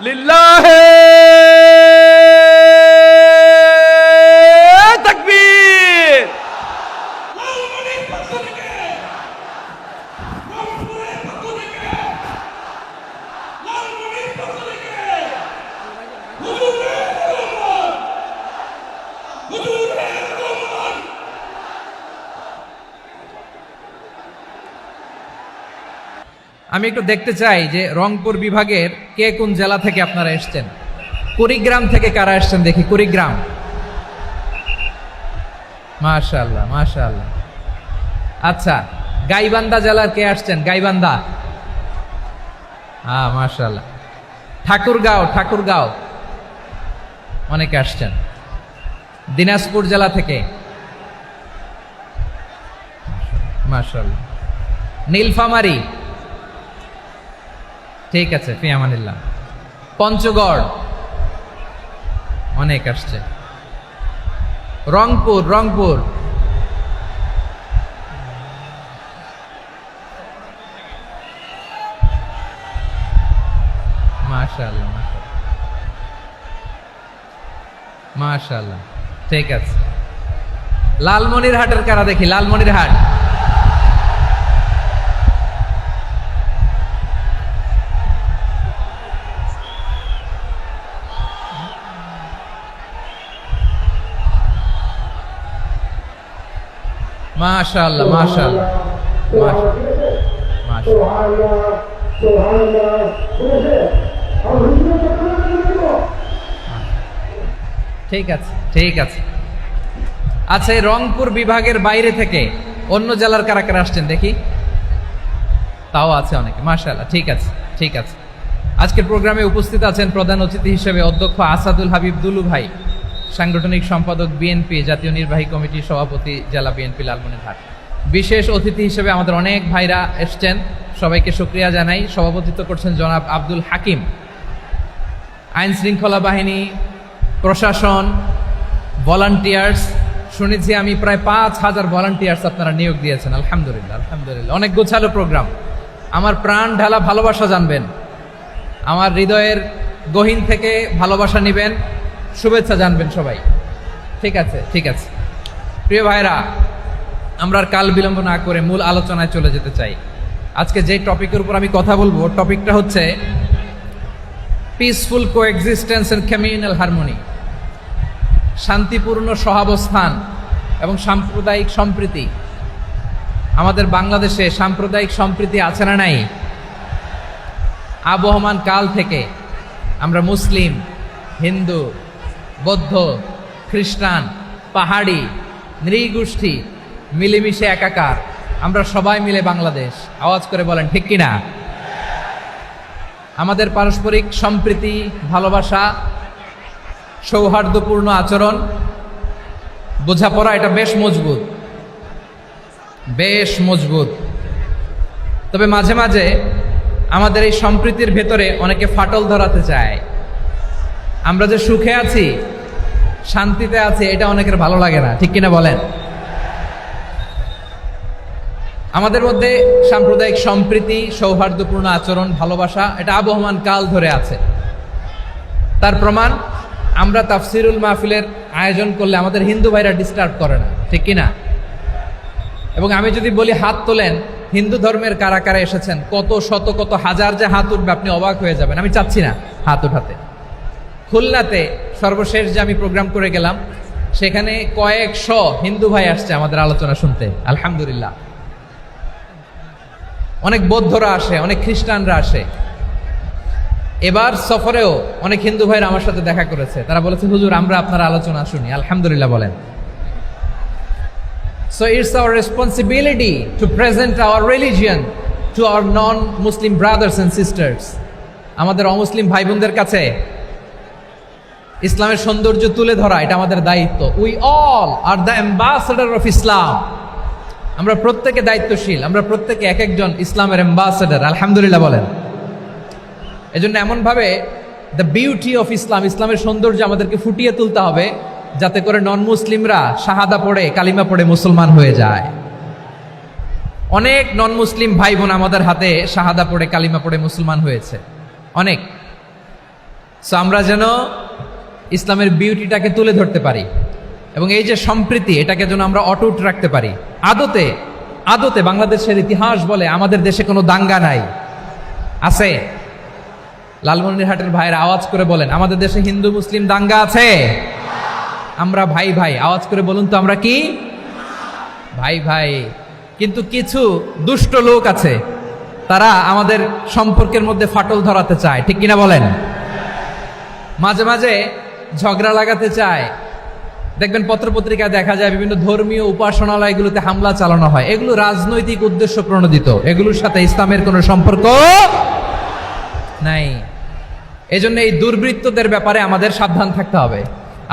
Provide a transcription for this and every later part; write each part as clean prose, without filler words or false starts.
লিল্লাহে তাকবীর। আমি একটু দেখতে চাই যে রংপুর বিভাগের কে কোন জেলা থেকে আপনারা এসেছেন। কুড়িগ্রাম থেকে কারা এসেছেন দেখি, কুড়িগ্রাম। মাশাআল্লাহ মাশাআল্লাহ। আচ্ছা, গাইবান্ধা জেলার কে আসছেন? গাইবান্ধা, হ্যাঁ মাশাআল্লাহ। ঠাকুরগাঁও, ঠাকুরগাঁও অনেকে আসছেন। দিনাজপুর জেলা থেকে মাশাআল্লাহ। নীলফামারী, ঠিক আছে, ফি আমানিল্লাহ। পঞ্চগড় অনেক আসছে। রংপুর, রংপুর মাশাআল্লাহ মাশাআল্লাহ মাশাআল্লাহ, ঠিক আছে। লালমনিরহাটের কারা দেখি, লালমনিরহাট। মাশাআল্লাহ মাশাআল্লাহ ঠিক আছে ঠিক আছে। আচ্ছা, এই রংপুর বিভাগের বাইরে থেকে অন্য জেলার কারা কারা আসছেন দেখি, তাও আছে অনেকে। মাশাআল্লাহ, ঠিক আছে ঠিক আছে। আজকের প্রোগ্রামে উপস্থিত আছেন প্রধান অতিথি হিসেবে অধ্যক্ষ আসাদুল হাবিব দুলু ভাই, সাংগঠনিক সম্পাদক বিএনপি, জাতীয় নির্বাহী কমিটির সভাপতি, জেলা বিএনপি লালমনিরহাট। বিশেষ অতিথি হিসেবে আমাদের অনেক ভাইরা এসছেন, সবাইকে শুকরিয়া জানাই। সভাপতিত্ব করছেন জনাব আব্দুল হাকিম। আইন শৃঙ্খলা বাহিনী, প্রশাসন, ভলান্টিয়ার্স, শুনেছি আমি প্রায় ৫,০০০ ভলান্টিয়ার্স আপনারা নিয়োগ দিয়েছেন। আলহামদুলিল্লাহ আলহামদুলিল্লাহ, অনেক গোছালো প্রোগ্রাম। আমার প্রাণ ঢালা ভালোবাসা জানবেন, আমার হৃদয়ের গহীন থেকে ভালোবাসা নিবেন, শুভেচ্ছা জানবেন সবাই। ঠিক আছে ঠিক আছে। প্রিয় ভাইরা, আমরা আর কাল বিলম্ব না করে মূল আলোচনায় চলে যেতে চাই। আজকে যে টপিকের উপর আমি কথা বলবো, টপিকটা হচ্ছে peaceful coexistence and communal harmony, শান্তিপূর্ণ সহাবস্থান এবং সাম্প্রদায়িক সম্প্রীতি। আমাদের বাংলাদেশে সাম্প্রদায়িক সম্প্রীতি আছে না নাই? আবহমান কাল থেকে আমরা মুসলিম, হিন্দু, বৌদ্ধ, খ্রিস্টান, পাহাড়ি, নৃগোষ্ঠী মিলেমিশে একাকার, আমরা সবাই মিলে বাংলাদেশ। আওয়াজ করে বলেন ঠিক কিনা? আমাদের পারস্পরিক সম্প্রীতি, ভালোবাসা, সৌহার্দ্যপূর্ণ আচরণ, বোঝাপড়া এটা বেশ মজবুত, বেশ মজবুত। তবে মাঝে মাঝে আমাদের এই সম্প্রীতির ভেতরে অনেকে ফাটল ধরাতে চায়। আমরা যে সুখে আছি, শান্তিতে আছি, এটা অনেকের ভালো লাগে না, ঠিক কিনা বলেন? আমাদের মধ্যে সাম্প্রদায়িক সম্প্রীতি, সৌহার্দ্যপূর্ণ আচরণ, ভালোবাসা এটা আবহমান কাল ধরে আছে। তার প্রমাণ, আমরা তাফসিরুল মাহফিলের আয়োজন করলে আমাদের হিন্দু ভাইরা ডিস্টার্ব করে না, ঠিক কিনা? এবং আমি যদি বলি হাত তোলেন, হিন্দু ধর্মের কারা কারা এসেছেন, কত শত কত হাজার যে হাত উঠবে, আপনি অবাক হয়ে যাবেন। আমি চাচ্ছি না হাত উঠাতে। খুলনাতে সর্বশেষ যে আমি প্রোগ্রাম করে গেলাম, সেখানে কয়েকশো হিন্দু ভাই আসছে আমাদের আলোচনা শুনতে, আলহামদুলিল্লাহ। অনেক বৌদ্ধরা আসে, অনেক খ্রিস্টানরা আসে। এবার সফরেও অনেক হিন্দু ভাইরা আমার সাথে দেখা করেছে। তারা বলেছে, হুজুর আমরা আপনার আলোচনা শুনি, আলহামদুলিল্লাহ বলেন। So it's our responsibility to present our religion to our non-Muslim brothers and sisters. আমাদের অমুসলিম ভাই বোনদের কাছে ইসলামের সৌন্দর্য তুলে ধরা এটা আমাদের দায়িত্ব। We all are the ambassador of Islam. আমরা প্রত্যেকে দায়িত্বশীল, আমরা প্রত্যেকে এক একজন ইসলামের অ্যাম্বাসেডর, আলহামদুলিল্লাহ বলেন। এজন্য এমনভাবে দ্য বিউটি অফ ইসলাম, ইসলামের সৌন্দর্য আমাদেরকে ফুটিয়ে তুলতে হবে, যাতে করে নন মুসলিমরা শাহাদা পড়ে, কালিমা পড়ে মুসলমান হয়ে যায়। অনেক নন মুসলিম ভাই বোন আমাদের হাতে শাহাদা পড়ে, কালিমা পড়ে মুসলমান হয়েছে, অনেক। সো আমরা যেন ইসলামের বিউটিটাকে তুলে ধরতে পারি এবং এই যে সম্প্রীতি, এটাকে যেন আমরা অটুট রাখতে পারি। আদতে আদতে বাংলাদেশের ইতিহাস বলে আমাদের দেশে কোনো দাঙ্গা নাই, আছে? লালমনিরহাটের ভাইয়েরা আওয়াজ করে বলেন, আমাদের দেশে হিন্দু মুসলিম দাঙ্গা আছে? আমরা ভাই ভাই, আওয়াজ করে বলুন তো, আমরা কি ভাই ভাই? কিন্তু কিছু দুষ্ট লোক আছে, তারা আমাদের সম্পর্কের মধ্যে ফাটল ধরাতে চায়, ঠিক কিনা বলেন? মাঝে মাঝে ঝগড়া লাগাতে চায়। দেখবেন পত্রপত্রিকায় দেখা যায় বিভিন্ন ধর্মীয় উপাসনালয়গুলোতে হামলা চালানো হয়। এগুলো রাজনৈতিক উদ্দেশ্য প্রণোদিত, এগুলোর সাথে ইসলামের কোনো সম্পর্ক নাই। এজন্য এই দুর্বৃত্তদের ব্যাপারে আমাদের সাবধান থাকতে হবে।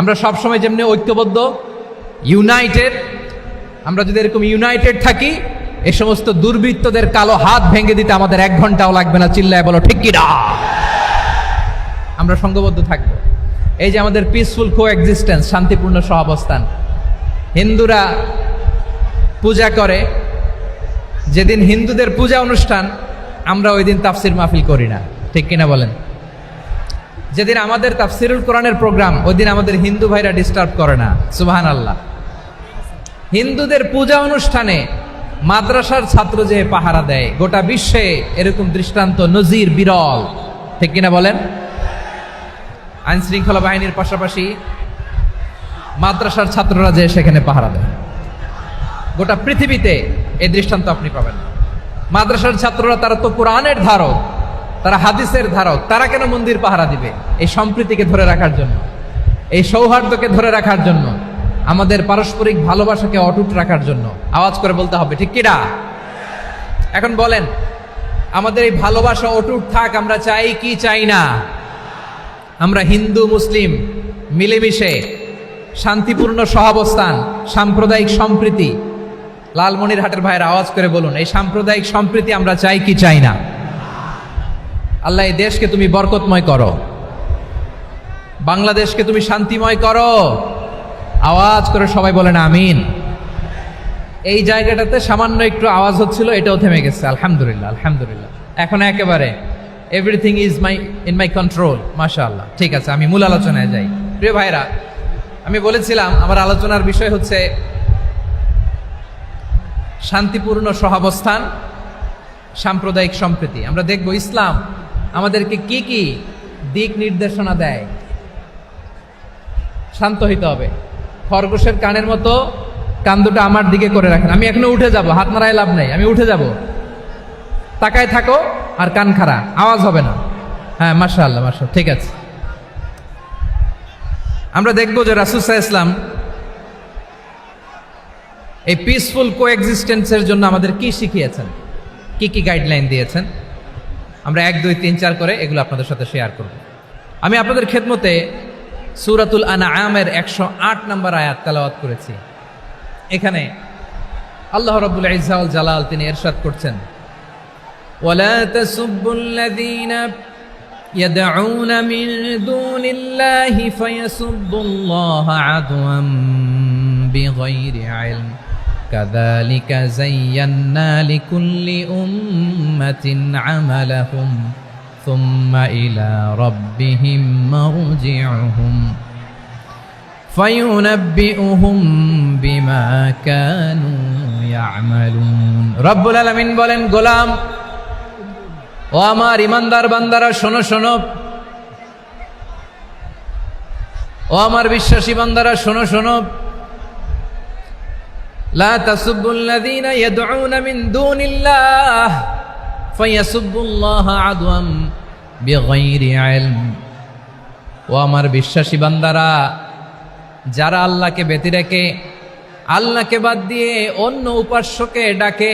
আমরা সবসময় যেমনি ঐক্যবদ্ধ, ইউনাইটেড, আমরা যদি এরকম ইউনাইটেড থাকি, এই সমস্ত দুর্বৃত্তদের কালো হাত ভেঙে দিতে আমাদের 1 ঘন্টাও লাগবে না। চিল্লায় বলো ঠিক কিনা? আমরা সংঘবদ্ধ থাকবো। এই যে আমাদের পিসফুল কো এক্সিস্টেন্স, শান্তিপূর্ণ সহাবস্থান। হিন্দুরা পূজা করে, যেদিন হিন্দুদের পূজা অনুষ্ঠান, আমরা ওই দিন তাফসির মাহফিল করি না, ঠিক কিনা বলেন? যেদিন আমাদের তাফসিরুল কোরআনের প্রোগ্রাম, ওই দিন আমাদের হিন্দু ভাইরা ডিস্টার্ব করে না, সুবহানাল্লাহ। হিন্দুদের পূজা অনুষ্ঠানে মাদ্রাসার ছাত্র যে পাহারা দেয়, গোটা বিশ্বে এরকম দৃষ্টান্ত নজির বিরল, ঠিক কিনা বলেন? আইন শৃঙ্খলা বাহিনীর পাশাপাশি মাদ্রাসার ছাত্ররা যে সেখানে পাহারা দেয়, গোটা পৃথিবীতে এই দৃষ্টান্ত আপনি পাবেন। মাদ্রাসার ছাত্ররা, তারা তো কোরআনের ধারক, তারা হাদিসের ধারক, তারা কেন মন্দির পাহারা দিবে? এই সম্প্রীতিকে ধরে রাখার জন্য, এই সৌহার্দ্যকে ধরে রাখার জন্য, আমাদের পারস্পরিক ভালোবাসাকে অটুট রাখার জন্য। আওয়াজ করে বলতে হবে ঠিক কিনা? এখন বলেন, আমাদের এই ভালোবাসা অটুট থাক, আমরা চাই কি চাই না? আমরা হিন্দু মুসলিম মিলেমিশে শান্তিপূর্ণ সহাবস্থান, সাম্প্রদায়িক সম্প্রীতি। লালমনিরহাটের ভাইয়ের আওয়াজ করে বলুন, এই সাম্প্রদায়িক সম্প্রীতি আমরা চাই কি চাই না? আল্লাহ এই দেশকে তুমি বরকতময় করো, বাংলাদেশকে তুমি শান্তিময় করো। আওয়াজ করে সবাই বলেন আমিন। এই জায়গাটাতে সামান্য একটু আওয়াজ হচ্ছিল, এটাও থেমে গেছে, আলহামদুলিল্লাহ আলহামদুলিল্লাহ। এখন একেবারে everything is in my control, মাশাআল্লাহ। ঠিক আছে, আমি মূল আলোচনায় যাই। প্রিয় ভাইরা, আমি বলেছিলাম আমার আলোচনার বিষয় হচ্ছে শান্তিপূর্ণ সহাবস্থান, সাম্প্রদায়িক সম্প্রীতি। আমরা দেখব ইসলাম আমাদেরকে কি কি দিক নির্দেশনা দেয়। শান্ত হইতে হবে, খরগোশের কানের মতো কান দুটো আমার দিকে করে রাখেন। আমি এখনো উঠে যাব, হাত নাড়ায় লাভ নেই, আমি উঠে যাব। তাকায় থাকো আর কান খাড়া, আওয়াজ হবে না। হ্যাঁ, মাশাআল্লাহ, মাশাআল্লাহ, ঠিক আছে। আমরা দেখবো যে রাসূল সাল্লাল্লাহু আলাইহি ওয়াসাল্লাম এই পিসফুল কোএক্সিস্টেন্সের জন্য আমাদের কি শিখিয়েছেন, কি কি গাইডলাইন দিয়েছেন। আমরা 1, 2, 3, 4 করে এগুলো আপনাদের সাথে শেয়ার করব। আমি আপনাদের খেদমতে সূরাতুল আনআমের 108 নম্বর আয়াত তেলাওয়াত করেছি। এখানে আল্লাহ রাব্বুল ইজ্জা ওয়াল জালাল তিনি ইরশাদ করছেন, ওয়ালা তাসুব্বুল্লাযীনা ইয়াদউনা মিন দুনিল্লাহি ফায়াসুব্বুল্লাহা আদওয়াম বিগাইরি ইলম কাযালিকা যায়্যান্না লিকুল্লি উম্মাতিন আমালাহুম সুম্মা ইলা রাব্বিহিম মারজিউহুম ফায়ুনাব্বিউহুম বিমা কানু ইয়ামালুন। রব্বুল আলামিন বলেন, গোলাম ও আমার ইমানদার বান্দারা শোনো শোনো, ও আমার বিশ্বাসী বান্দারা শোনো শোনো, লা তাসুব্বুল্লাযীনা ইয়াদউনা মিন দুনিল্লাহ ফায়াসুব্বুল্লাহা আদওয়াম বিগাইরি ইলম। ও আমার বিশ্বাসী বান্দারা, যারা আল্লাহকে ব্যতি রেখে, আল্লাহকে বাদ দিয়ে অন্য উপাস্যকে ডাকে,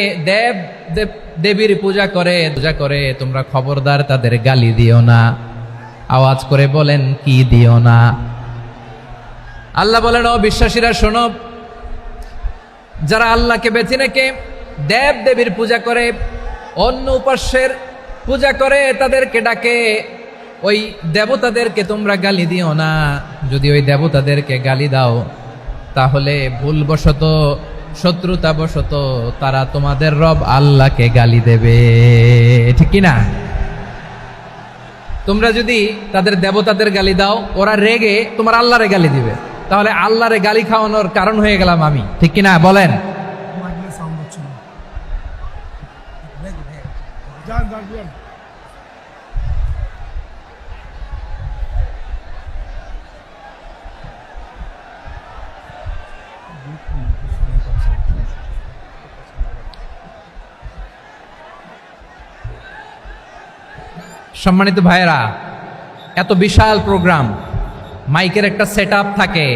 দেবীর পূজা করে, তোমরা খবরদার তাদের গালি দিও না। আওয়াজ করে বলেন, কি দিও না? আল্লাহ বলেন, ও বিশ্বাসীরা শোনো, যারা আল্লাহকে বেছে রেখে দেবীর পূজা করে, অন্য উপাস্যের পূজা করে, তাদেরকে ডাকে, ওই দেবতাদেরকে তোমরা গালি দিও না। যদি ওই দেবতাদেরকে গালি দাও তাহলে ভুলবশত, শত্রুতাবশত তারা তোমাদের রব আল্লাহকে গালি দেবে, ঠিক কি না? তোমরা যদি তাদের দেবতাদের গালি দাও, ওরা রেগে তোমার আল্লাহরে গালি দিবে, তাহলে আল্লাহরে গালি খাওয়ানোর কারণ হয়ে গেলাম আমি, ঠিক কি না? বলেন। সম্মানিত ভাইয়েরা, এত বিশাল প্রোগ্রাম, মাইকের একটা সেটআপ থাকে,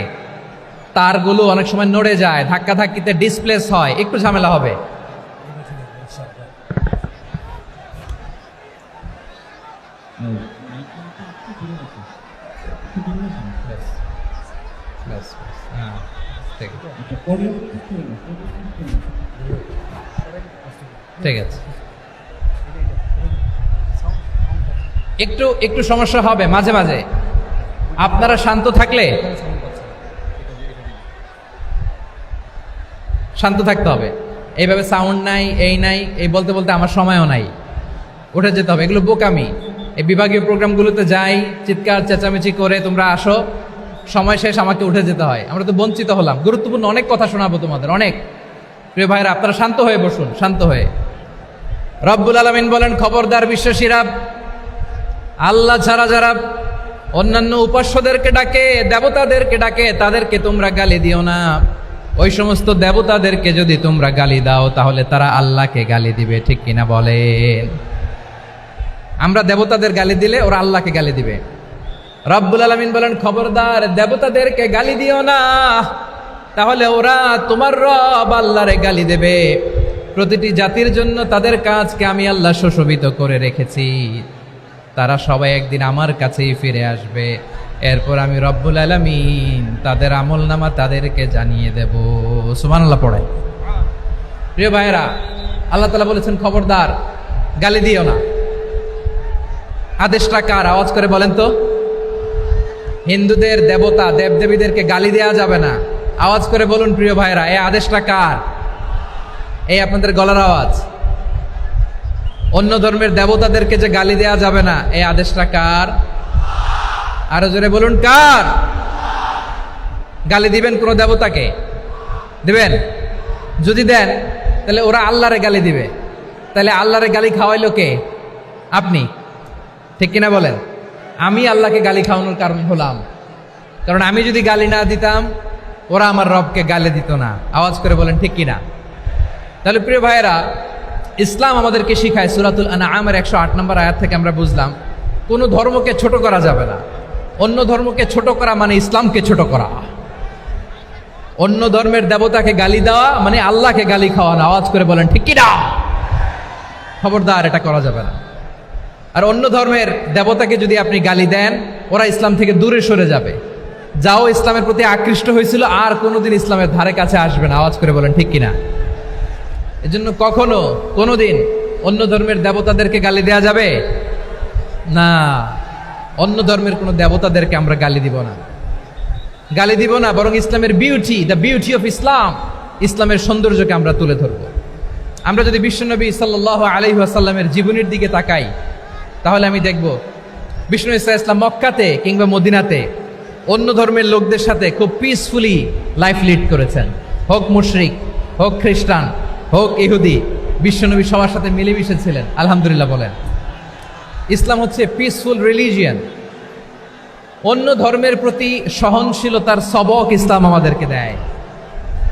তারগুলো অনেক সময় নড়ে যায়, ধাক্কা ধাক্কিতে ডিসপ্লেস হয়, একটু ঝামেলা হবে। ঠিক আছে, একটু একটু সমস্যা হবে মাঝে মাঝে। আপনারা শান্ত থাকলে, শান্ত থাকতে হবে। এইভাবে সাউন্ড নাই, এই নাই, এই বলতে বলতে আমার সময়ও নাই, উঠে যেতে হবে, এগুলো বোকামি। এই বিভাগীয় প্রোগ্রামগুলোতে যাই, চিৎকার চেঁচামেচি করে তোমরা আসো, সময় শেষ, আমাকে উঠে যেতে হয়। আমরা তো বঞ্চিত হলাম, গুরুত্বপূর্ণ অনেক কথা শোনাবো তোমাদের, অনেক। প্রিয় ভাইরা, আপনারা শান্ত হয়ে বসুন, শান্ত হয়ে। রব্বুল আলামিন বলেন, খবরদার বিশ্বাসীরা, আল্লাহ ছাড়া যারা অন্যান্য উপাস্যদেরকে ডাকে, দেবতাদেরকে ডাকে, তাদেরকে তোমরা গালি দিও না। ওই সমস্ত দেবতাদেরকে যদি তোমরা গালি দাও তাহলে তারা আল্লাহকে গালি দিবে, ঠিক কিনা বলেন? আমরা দেবতাদের গালি দিলে ওরা আল্লাহকে গালি দিবে। রব্বুল আলামিন বলেন, খবরদার দেবতাদেরকে গালি দিও না, তাহলে ওরা তোমার রব আল্লাহরে গালি দেবে। প্রতিটি জাতির জন্য তাদের কাজকে আমি আল্লাহ সুশোভিত করে রেখেছি, তারা সবাই একদিন আমার কাছেই ফিরে আসবে। এরপর আমি রব্বুল আলামিন তাদের আমলনামা তাদেরকে জানিয়ে দেব। সুবহানাল্লাহ পড়াই। প্রিয় ভাইয়েরা, আল্লাহ তাআলা বলেছেন, খবরদার গালি দিও না। আদেশটা কার? আওয়াজ করে বলেন তো। হিন্দুদের দেবতা দেবদেবীদেরকে গালি দেওয়া যাবে না, আওয়াজ করে বলুন প্রিয় ভাইয়েরা, এই আদেশটা কার? এই আপনাদের গলার আওয়াজ। অন্য ধর্মের দেবতাদেরকে যে গালি দেওয়া যাবে না, এই আদেশটা কার? আরো জোরে বলুন, কার? গালি দিবেন কোন দেবতাকে? দিবেন? যদি দেন তাহলে ওরা আল্লাহরে গালি দিবে, তাহলে আল্লাহরে গালি খাওয়াইলো কে? আপনি, ঠিক কিনা বলেন? আমি আল্লাহকে গালি খাওয়ানোর কারণ হলাম, কারণ আমি যদি গালি না দিতাম ওরা আমার রবকে গালি দিত না। আওয়াজ করে বলেন ঠিক কিনা? তাহলে প্রিয় ভাইয়েরা, ইসলাম আমাদেরকে শিখায়, সূরাতুল আনআমের 108 নম্বর আয়াত থেকে আমরা বুঝলাম কোনো ধর্মকে ছোট করা যাবে না। অন্য ধর্মকে ছোট করা মানে ইসলামকে ছোট করা। অন্য ধর্মের দেবতাকে গালি দেওয়া মানে আল্লাহকে গালি খাওয়ানো। আওয়াজ করে বলেন ঠিক কিনা? খবরদার, এটা করা যাবে না। আর অন্য ধর্মের দেবতাকে যদি আপনি গালি দেন, ওরা ইসলাম থেকে দূরে সরে যাবে। যাও ইসলামের প্রতি আকৃষ্ট হয়েছিল আর কোনোদিন ইসলামের ধারে কাছে আসবে না। আওয়াজ করে বলেন ঠিক কিনা? এজন্য কখনো কোনোদিন অন্য ধর্মের দেবতাদেরকে গালি দেয়া যাবে না। অন্য ধর্মের কোনো দেবতাদেরকে আমরা গালি দিব না, গালি দিব না, বরং ইসলামের beauty, the beauty of Islam, ইসলামের সৌন্দর্যকে আমরা তুলে ধরব। আমরা যদি বিশ্বনবী সাল্লাল্লাহু আলাইহি ওয়াসাল্লামের জীবনের দিকে তাকাই, তাহলে আমি দেখব বিষ্ণু ইসলাম মক্কাতে কিংবা মদিনাতে অন্য ধর্মের লোকদের সাথে খুব পিসফুলি লাইফ লিড করেছেন। হোক মুশরিক, হোক খ্রিস্টান, হোক ইহুদি, বিশ্বনবী সবার সাথে মিলেমিশে ছিলেন। আলহামদুলিল্লাহ বলেন। ইসলাম হচ্ছে পিসফুল রিলিজিয়ান। অন্য ধর্মের প্রতি সহনশীলতার সবক ইসলাম আমাদেরকে দেয়।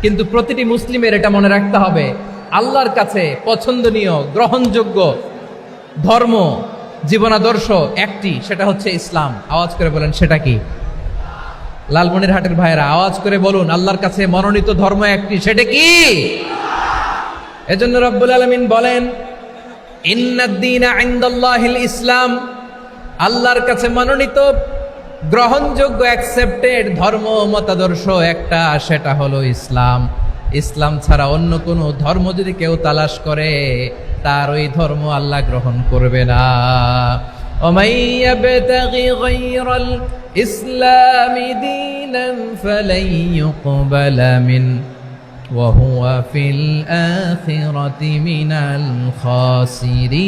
কিন্তু প্রতিটি মুসলিমের এটা মনে রাখতে হবে, আল্লাহর কাছে পছন্দনীয় গ্রহণযোগ্য ধর্ম, জীবনাদর্শ একটি, সেটা হচ্ছে ইসলাম। আওয়াজ করে বলেন সেটা কি? লালমনিরহাটের ভাইয়েরা আওয়াজ করে বলুন, আল্লাহর কাছে মনোনীত ধর্ম একটি, সেটা কি? এজন্য রব্বুল আলামিন বলেন, ইন্নাদ-দীনা ইনদাল্লাহিল ইসলাম, আল্লাহর কাছে মনোনীত গ্রহণযোগ্য অ্যাকসেপ্টেড ধর্ম মতাদর্শ একটা, সেটা হলো ইসলাম। ইসলাম ছাড়া অন্য কোনো ধর্ম যদি কেউ তালাশ করে, তার ওই ধর্ম আল্লাহ গ্রহণ করবে না। ওমাই ইয়াবতাগি গায়রাল ইসলামি দীনান ফালাই ইউকবালা মিন ওয়া হুয়া ফিল আখিরাতি মিনাল খাসিরিন।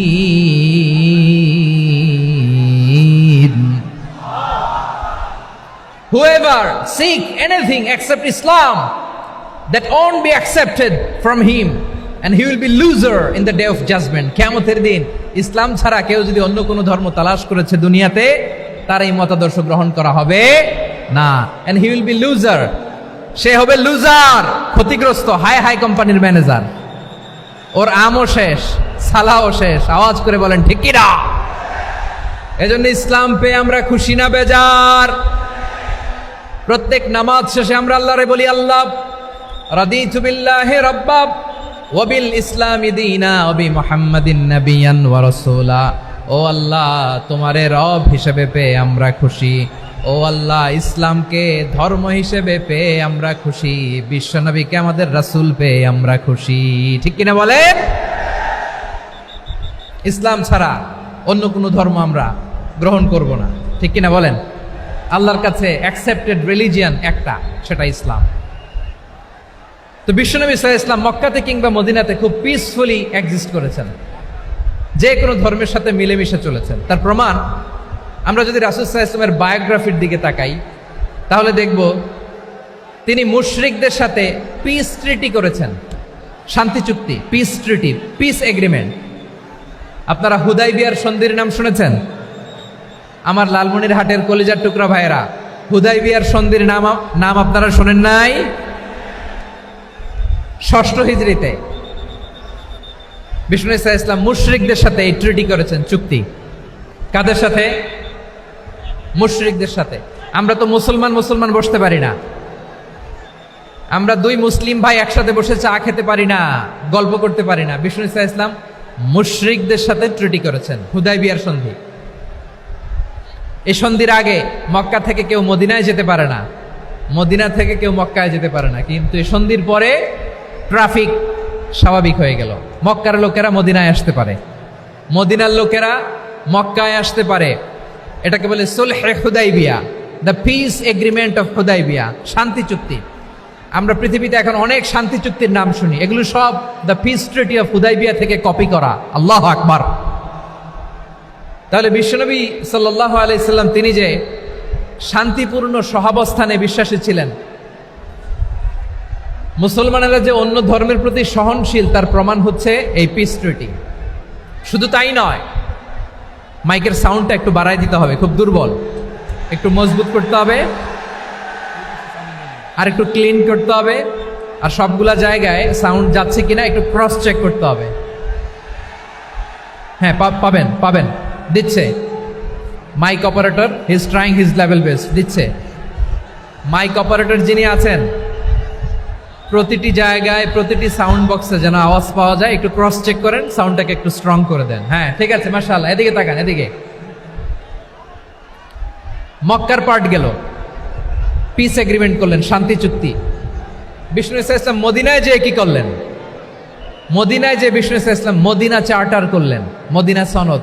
Whoever seek anything except Islam, that won't be accepted from him, and he will be loser in the day of judgment. কিয়ামতের দিন ইসলাম ছাড়া কেউ যদি অন্য কোনো ধর্ম তালাশ করেছে দুনিয়াতে, তার এই মতাদর্শ গ্রহণ করা হবে না, and he will be loser, সে হবে লুজার, ক্ষতিগ্রস্ত, হাই হাই কোম্পানির ম্যানেজার। ওর আমও শেষ, সালাও শেষ। আওয়াজ করে বলেন ঠিক কি না? এজন্য ইসলাম পেয়ে আমরা খুশি না বেজার? প্রত্যেক নামাজ শেষে আমরা আল্লাহরে বলি, আল্লাহ রাদিতু বিল্লাহি রাব্বা ওয়া বিল ইসলামি দীনা ওয়া বি মুহাম্মাদিন নাবিয়ান ওয়া রাসূলা। ও আল্লাহ, তোমারে রব হিসেবে পেয়ে আমরা খুশি। ও আল্লাহ, ইসলামকে ধর্ম হিসেবে পেয়ে আমরা খুশি। বিশ্বনবীকে আমাদের রাসূল পেয়ে আমরা খুশি। ঠিক কিনা বলে? ইসলাম ছাড়া অন্য কোনো ধর্ম আমরা গ্রহণ করব না। ঠিক কিনা বলেন? আল্লাহর কাছে অ্যাকসেপ্টেড রিলিজিয়ান একটা, সেটা ইসলাম। তো বিশ্বনবী সাল্লাল্লাহু আলাইহি ওয়াসাল্লাম মক্কাতে কিংবা মদিনাতে খুব পিসফুলি এক্সিস্ট করেছেন, যে কোনো ধর্মের সাথে মিলেমিশে চলেছেন। তার প্রমাণ আমরা যদি রাসূল সাল্লাল্লাহু আলাইহি ওয়াসাল্লামের বায়োগ্রাফির দিকে তাকাই, তাহলে দেখব তিনি মুশরিকদের সাথে পিস ট্রিটি করেছেন, শান্তি চুক্তি, পিস ট্রিটি, পিস এগ্রিমেন্ট। আপনারা হুদাইবিয়ার সন্ধির নাম শুনেছেন? আমার লালমনিরহাটের কলিজার টুকরা ভাইয়েরা, হুদাইবিয়ার সন্ধির নাম আপনারা শোনেন নাই? 6ষ্ঠ হিজরিতে বিষ্ণু সাল্লাল্লাহু আলাইহি ওয়াসাল্লাম মুশরিকদের সাথে এই ট্রিটি করেছেন, চুক্তি। কাদের সাথে? মুশরিকদের সাথে। আমরা তো মুসলমান বসতে পারি না। আমরা দুই মুসলিম ভাই একসাথে বসে চা খেতে পারি না, গল্প করতে পারি না। বিষ্ণু সাল্লাল্লাহু আলাইহি ওয়াসাল্লাম মুশরিকদের সাথে ট্রিটি করেছেন, হুদাইবিয়ার সন্ধি। এই সন্ধির আগে মক্কা থেকে কেউ মদিনায় যেতে পারে না, মদিনা থেকে কেউ মক্কায় যেতে পারে না। কিন্তু এই সন্ধির পরে ট্রাফিক স্বাভাবিক হয়ে গেল। মক্কার লোকেরা মদিনায় আসতে পারে, মদিনার লোকেরা মক্কায় আসতে পারে। এটাকে বলে সুলহে হুদাইবিয়া, the peace agreement of Hudaibiya, শান্তি চুক্তি। আমরা পৃথিবীতে এখন অনেক শান্তি চুক্তির নাম শুনি, এগুলো সব the piece treaty of Hudaibiya থেকে কপি করা। আল্লাহু আকবার। তাহলে বিশ্বনবী সাল্লাল্লাহু আলাইহি সাল্লাম তিনি যে শান্তিপূর্ণ সহাবস্থানে বিশ্বাসী ছিলেন, মুসলমানেরা যে অন্য ধর্মের প্রতি সহনশীল, তার প্রমাণ হচ্ছে এই পিস ট্রিটি। শুধু তাই নয়, মাইকের সাউন্ডটা একটু বাড়াই দিতে হবে, খুব দুর্বল, একটু মজবুত করতে হবে। আর একটু ক্লিন করতে হবে, আর সবগুলা জায়গায় সাউন্ড যাচ্ছে কিনা একটু ক্রস চেক করতে হবে। হ্যাঁ, পাবেন পাবেন, দিচ্ছে mike operator, he is trying his level best, দিচ্ছে মাইক অপারেটর যিনি আছেন, প্রতিটি জায়গায় প্রতিটি সাউন্ড বক্সে যেন আওয়াজ পাওয়া যায়, একটু ক্রস চেক করেন, সাউন্ডটাকে একটু স্ট্রং করে দেন। হ্যাঁ, ঠিক আছে, মাশাআল্লাহ। এদিকে তাকান, এদিকে। মক্কার পার্ট গেল, পিস এগ্রিমেন্ট করলেন, শান্তি চুক্তি। বিষ্ণু ইসলাম মদিনায় যে কি করলেন? মদিনায় যে বিষ্ণু ইসলাম মদিনা চার্টার করলেন, মদিনা সনদ,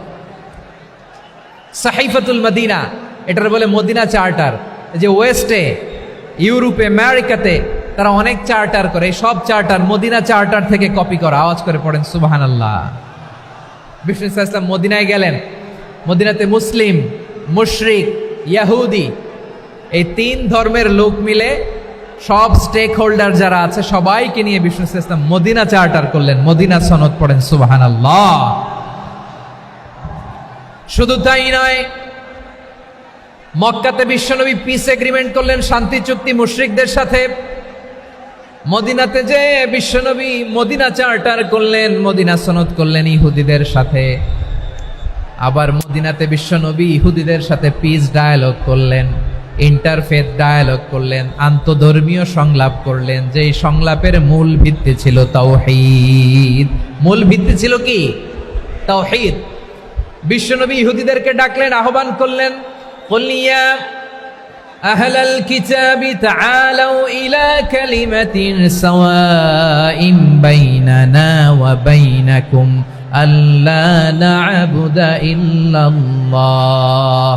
সাহিফাতুল মদিনা, এটার বলে মদিনা চার্টার। যে ওয়েস্টে, ইউরোপে, আমেরিকাতে তারা অনেক চার্টার করে, সব চার্টার মদিনা চার্টার থেকে কপি করা। আওয়াজ করে পড়েন সুবহানাল্লাহ। বিষ্ণু ইসলাম মদিনায় গেলেন, মদিনাতে মুসলিম, মুশরিক, ইয়াহুদি, এই তিন ধর্মের লোক মিলে সব স্টেক হোল্ডার যারা আছে সবাইকে নিয়ে বিষ্ণু ইসলাম মদিনা চার্টার করলেন, মদিনা সনদ। পড়েন সুবহানাল্লাহ। শুধু তাই নয়, মক্কাতে বিশ্বনবী পিস এগ্রিমেন্ট করলেন, শান্তি চুক্তি মুশরিকদের সাথে। মদিনাতে যে বিশ্বনবী মদিনা চার্টার করলেন, মদিনা সনদ করলেন ইহুদিদের সাথে। আবার মদিনাতে বিশ্বনবী ইহুদিদের সাথে পিস ডায়ালগ করলেন, ইন্টারফেথ ডায়ালগ করলেন, আন্তধর্মীয় সংলাপ করলেন, যেই সংলাপের মূল ভিত্তি ছিল তাওহীদ। মূল ভিত্তি ছিল কি? তাওহীদ। বিশ্বনবী ইহুদিদেরকে ডাকলেন, আহ্বান করলেন, কুল ইয়া আহলাল কিতাবি তাআলাউ ইলা কালিমাতিন সাওয়াইন বাইনানা ওয়া বাইনাকুম আল্লা না'বুদা ইল্লাল্লাহ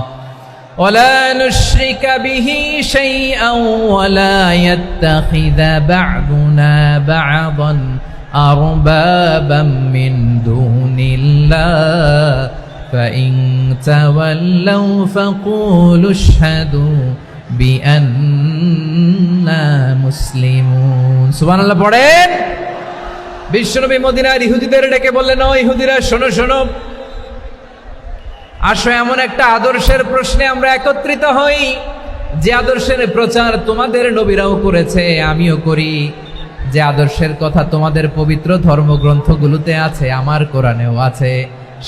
ওয়া লা নুশরিকা বিহি শাইআন ওয়া লা ইয়াত্তাখিযা বা'দুনা বা'দান আরবাবাম মিন দুনিল্লাহ فإن تولوا فقولوا اشهدوا بأننا مسلمون। সুবহানাল্লাহ পড়েন। বিশ্বনবী মদিনার ইহুদিদের ডেকে বললেন, ও ইহুদিরা, শোনো শোনো, আসো এমন একটা আদর্শের প্রশ্নে আমরা একত্রিত হই, যে আদর্শের প্রচার তোমাদের নবীরাও করেছে, আমিও করি, যে আদর্শের কথা তোমাদের পবিত্র ধর্মগ্রন্থগুলোতে আছে, আমার কোরআনেও আছে।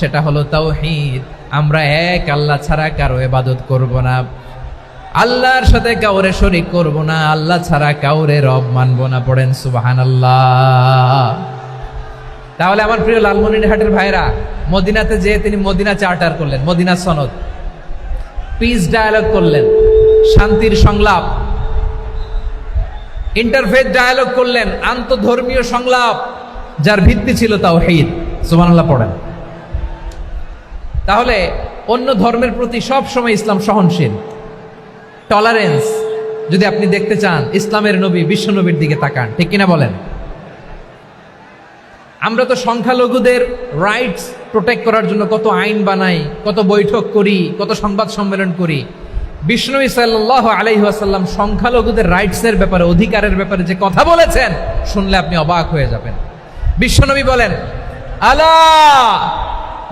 সেটা হলো তাওহীদ। আমরা এক আল্লাহ ছাড়া কারো ইবাদত করব না, আল্লাহর সাথে কাউরে শরীক করব না, আল্লাহ ছাড়া কাউরে রব মানব না। পড়েন সুবহানাল্লাহ। তাহলে আমার প্রিয় লালমনিরহাটের ভাইরা, মদিনাতে যে তিনি মদিনা চার্টার করলেন, মদিনা সনদ, পিস ডায়ালগ করলেন, শান্তির সংলাপ, ইন্টারফেথ ডায়ালগ করলেন, আন্তধর্মীয় সংলাপ, যার ভিত্তি ছিল তাওহীদ। সুবহানাল্লাহ পড়েন। তাহলে অন্য ধর্মের প্রতি সব সময় ইসলাম সহনশীল, টলারেন্স। যদি আপনি দেখতে চান ইসলামের নবী বিশ্ব নবীর দিকে তাকান, ঠিক কিনা বলেন? আমরা তো সংখ্যালঘুদের রাইটস প্রোটেক্ট করার জন্য কত আইন বানাই, কত বৈঠক করি, কত সংবাদ সম্মেলন করি। বিষ্ণু সাল্লাল্লাহু আলাইহি ওয়াসাল্লাম সংখ্যালঘুদের রাইটসের ব্যাপারে, অধিকারের ব্যাপারে যে কথা বলেছেন, শুনলে আপনি অবাক হয়ে যাবেন। বিশ্বনবী বলেন, আলা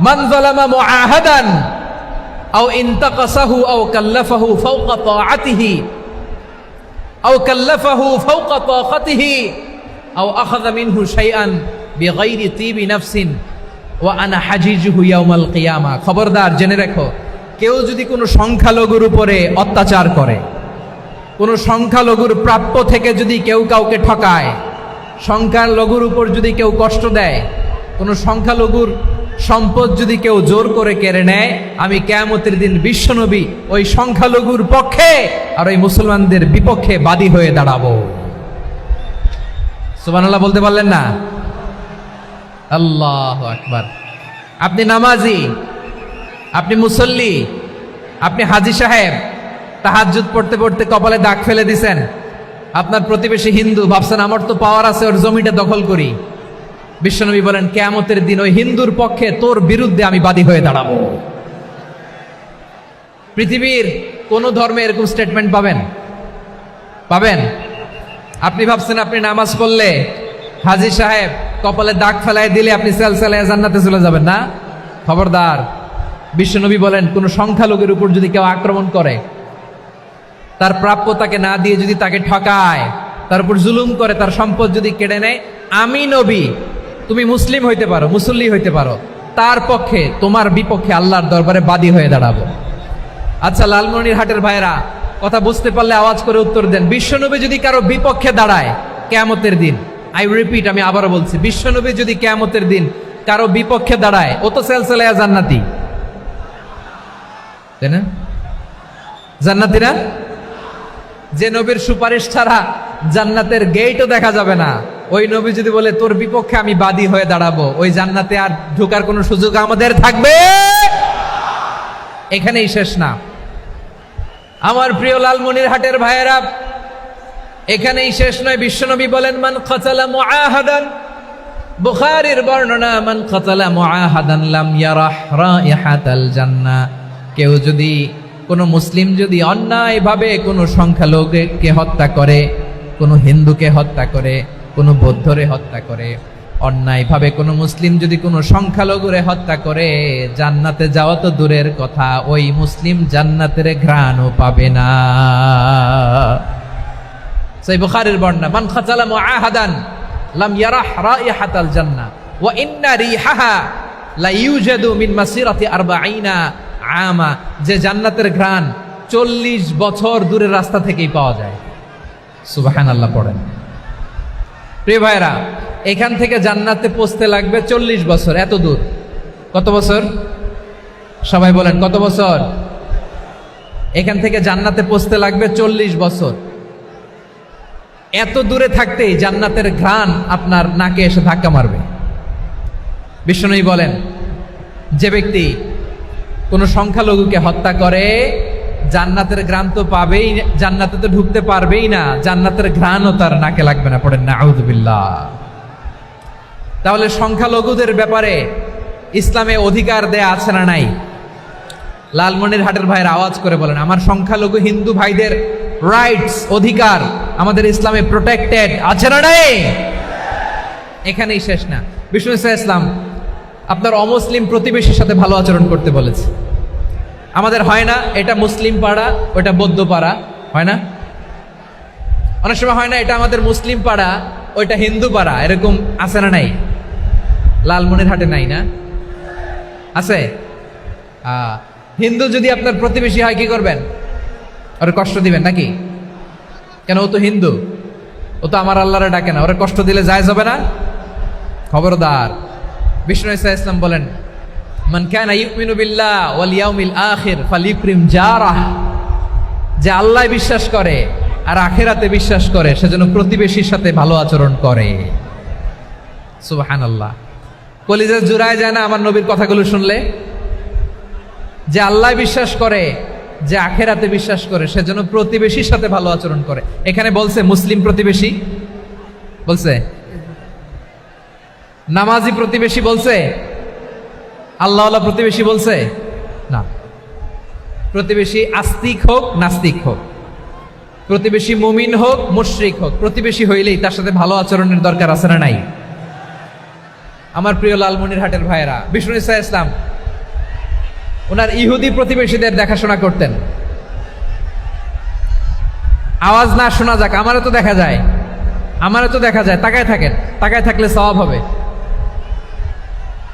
মান যালামা মুআহাদান আও ইনতাকাসাহু আও কাল্লাফাহু ফাওকা তাআতিহি আও কাল্লাফাহু ফাওকা তাকাতিহি আও আখাযা মিনহু শাইআন বিগাইরি তিবি নাফসিন ওয়া আনা হাজিজুহু ইয়াউমাল কিয়ামা। খবরদার, জেনে রাখো, কেউ যদি কোনো সংখ্যালঘুর উপরে অত্যাচার করে, কোনো সংখ্যালঘুর প্রাপ্য থেকে যদি কেউ কাউকে ঠকায়, সংখ্যালঘুর উপর যদি কেউ কষ্ট দেয়, কোনো সংখ্যালঘুর সম্পদ যদি কেউ জোর করে কেড়ে নেয়, আমি কিয়ামতের দিন বিশ্বনবী ওই সংখ্যালঘুর পক্ষে আর ওই মুসলমানদের বিপক্ষে বাদী হয়ে দাঁড়াবো। সুবহানাল্লাহ বলতে পারলেন না? আল্লাহু আকবার। আপনি নামাজি, আপনি মুসল্লি, আপনি হাজী সাহেব, তাহাজ্জুদ পড়তে পড়তে কপালে দাগ ফেলে দিছেন, আপনার প্রতিবেশী হিন্দু, ভাবছেন আমার তো পাওয়ার আছে, ওর জমিটা দখল করি। বিশ্বনবী বলেন, কিয়ামতের দিন ওই হিন্দুর পক্ষে তোর বিরুদ্ধে আমি বাদী হয়ে দাঁড়াবো। পৃথিবীর কোন ধর্মে এরকম স্টেটমেন্ট পাবেন? পাবেন? আপনি ভাবছেন আপনি নামাজ পড়লে হাজী সাহেব কপালে দাগ ফেলায় দিলে আপনি সেলসেলায় জান্নাতে চলে যাবেন না? খবরদার। বিশ্বনবী বলেন, কোন সংখ্যালঘুর উপর যদি কেউ আক্রমণ করে, তার প্রাপ্য তাকে না দিয়ে যদি তাকে ঠকায়, তার উপর জুলুম করে, তার সম্পদ যদি কেড়ে নেয়, আমি নবী, তুমি মুসলিম হইতে পারো, মুসল্লি হইতে পারো, তার পক্ষে তোমার বিপক্ষে আল্লাহর দরবারে বাদী হয়ে দাঁড়াবো। আচ্ছা লালমনিরহাটের ভাইরা, কথা বুঝতে পারলে আওয়াজ করে উত্তর দেন। বিশ্বনবী যদি কারো বিপক্ষে দাঁড়ায় কিয়ামতের দিন, আই রিপিট, আমি আবারও বলছি, বিশ্বনবী যদি কিয়ামতের দিন কারো বিপক্ষে দাঁড়ায়, ও তো সেলসেলায়া জান্নাতি, তাই না? জান্নাতি না? যে নবীর সুপারিশ ছাড়া জান্নাতের গেটও দেখা যাবে না, ওই নবী যদি বলে তোর বিপক্ষে আমি বাদী হয়ে দাঁড়াবো, ওই জান্নাতে আর ঢোকার কোনো সুযোগ আমাদের থাকবে? এখানেই শেষ না আমার প্রিয় লালমনিরহাটের ভাইয়েরা, এখানেই শেষ নয়। বিশ্বনবী বলেন মান কাতালা মুআহাদান, বুখারীর বর্ণনা, মান কাতালা মুআহাদান লাম ইয়ারাহ রাইহাতাল জান্নাহ। কেউ যদি, কোন মুসলিম যদি অন্যায়ভাবে কোনো সংখ্যালঘুকে হত্যা করে, কোনো হিন্দুকে হত্যা করে, কোনো বৌদ্ধরে হত্যা করে, অন্যায়ভাবে কোনো মুসলিম যদি কোনো সংখ্যালঘুরে হত্যা করে, জান্নাতে যাওয়া তো দূরের কথা, ওই মুসলিম জান্নাতের ঘ্রাণও পাবে না। সেই বুখারীর বর্ণনা, মান কাতালা মুআহাদান লাম ইয়ারাহ রাইহাতাল জান্নাহ ওয়া ইন্না রিহাহা লা ইউজাদু মিন মাসিরাতি 40 আমা। যে জান্নাতের ঘ্রাণ 40 বছর দূরের রাস্তা থেকেই পাওয়া যায়। সুবহানাল্লাহ পড়েন। প্রিয় ভাইরা, এখান থেকে জান্নাতে পৌঁছতে লাগবে 40 বছর। এত দূর, কত বছর? সবাই বলেন কত বছর? এখান থেকে জান্নাতে পৌঁছতে লাগবে 40 বছর। এত দূরে থাকতেই জান্নাতের ঘ্রাণ আপনার নাকে এসে ধাক্কা মারবে। বিষ্ণুই বলেন, যে ব্যক্তি কোনো সংখ্যালঘুকে হত্যা করে, জান্নাতের ঘ্রাণ তো পাবেই, জান্নাতে তো ঢুকতে পারবেই না, জান্নাতের ঘ্রাণও তার নাকে লাগবে না। পড়েন না আউযুবিল্লাহ। তাহলে সংখ্যালঘুদের ব্যাপারে ইসলামে অধিকার দেয়া আছে না নাই? লালমনিরহাটের ভাইয়ের আওয়াজ করে বলেন, আমার সংখ্যালঘু হিন্দু ভাইদের রাইটস, অধিকার আমাদের ইসলামে প্রোটেক্টেড আছে না নাই? এখানেই শেষ না। বিষ্ণু ইসলাম আপনার অমুসলিম প্রতিবেশীর সাথে ভালো আচরণ করতে বলেছে। আমাদের হয় না এটা মুসলিম পাড়া, ওটা বৌদ্ধ পাড়া, হয় না? অনেক সময় হয় না এটা আমাদের মুসলিম পাড়া, ওইটা হিন্দু পাড়া, এরকম আছে না নাই? লালমনিরহাটে নাই না? আছে? হিন্দু যদি আপনার প্রতিবেশী হয় কি করবেন? ওরে কষ্ট দিবেন নাকি? কেন? ও তো হিন্দু, ও তো আমার আল্লাহরে ডাকে না, ওরে কষ্ট দিলে জায়েজ হবে না? খবরদার। বিষ্ণু ইসলাম বলেন, মান কানা ইউমিনু বিল্লাহ ওয়াল ইয়াউমিল আখির ফালিউকরিম জারাহ। যে আল্লাহ বিশ্বাস করে আর আখিরাতে বিশ্বাস করে, সেজন্য প্রতিবেশীর সাথে ভালো আচরণ করে। সুবহানাল্লাহ। কলিজা জুড়ায় যায় না আমার নবীর কথাগুলো শুনলে? যে আল্লাহ বিশ্বাস করে, যে আখিরাতে বিশ্বাস করে, সেজন্য প্রতিবেশীর সাথে ভালো আচরণ করে। এখানে বলছে মুসলিম প্রতিবেশী, বলছে নামাজি প্রতিবেশী, বলছে আল্লাহওয়ালা প্রতিবেশী, বলছে না। প্রতিবেশী আস্তিক হোক নাস্তিক হোক, প্রতিবেশী মুমিন হোক মুশরিক হোক, প্রতিবেশী হইলেই তার সাথে ভালো আচরণের দরকার আছে না নাই? আমার প্রিয় লালমনিরহাটের ভাইয়েরা, বিষ্ণু ইসলাম ওনার ইহুদি প্রতিবেশীদের দেখাশোনা করতেন। আওয়াজ না শোনা যাক, আমারও তো দেখা যায়, আমারও তো দেখা যায়। তাকায় থাকেন, তাকায় থাকলে সওয়াব হবে।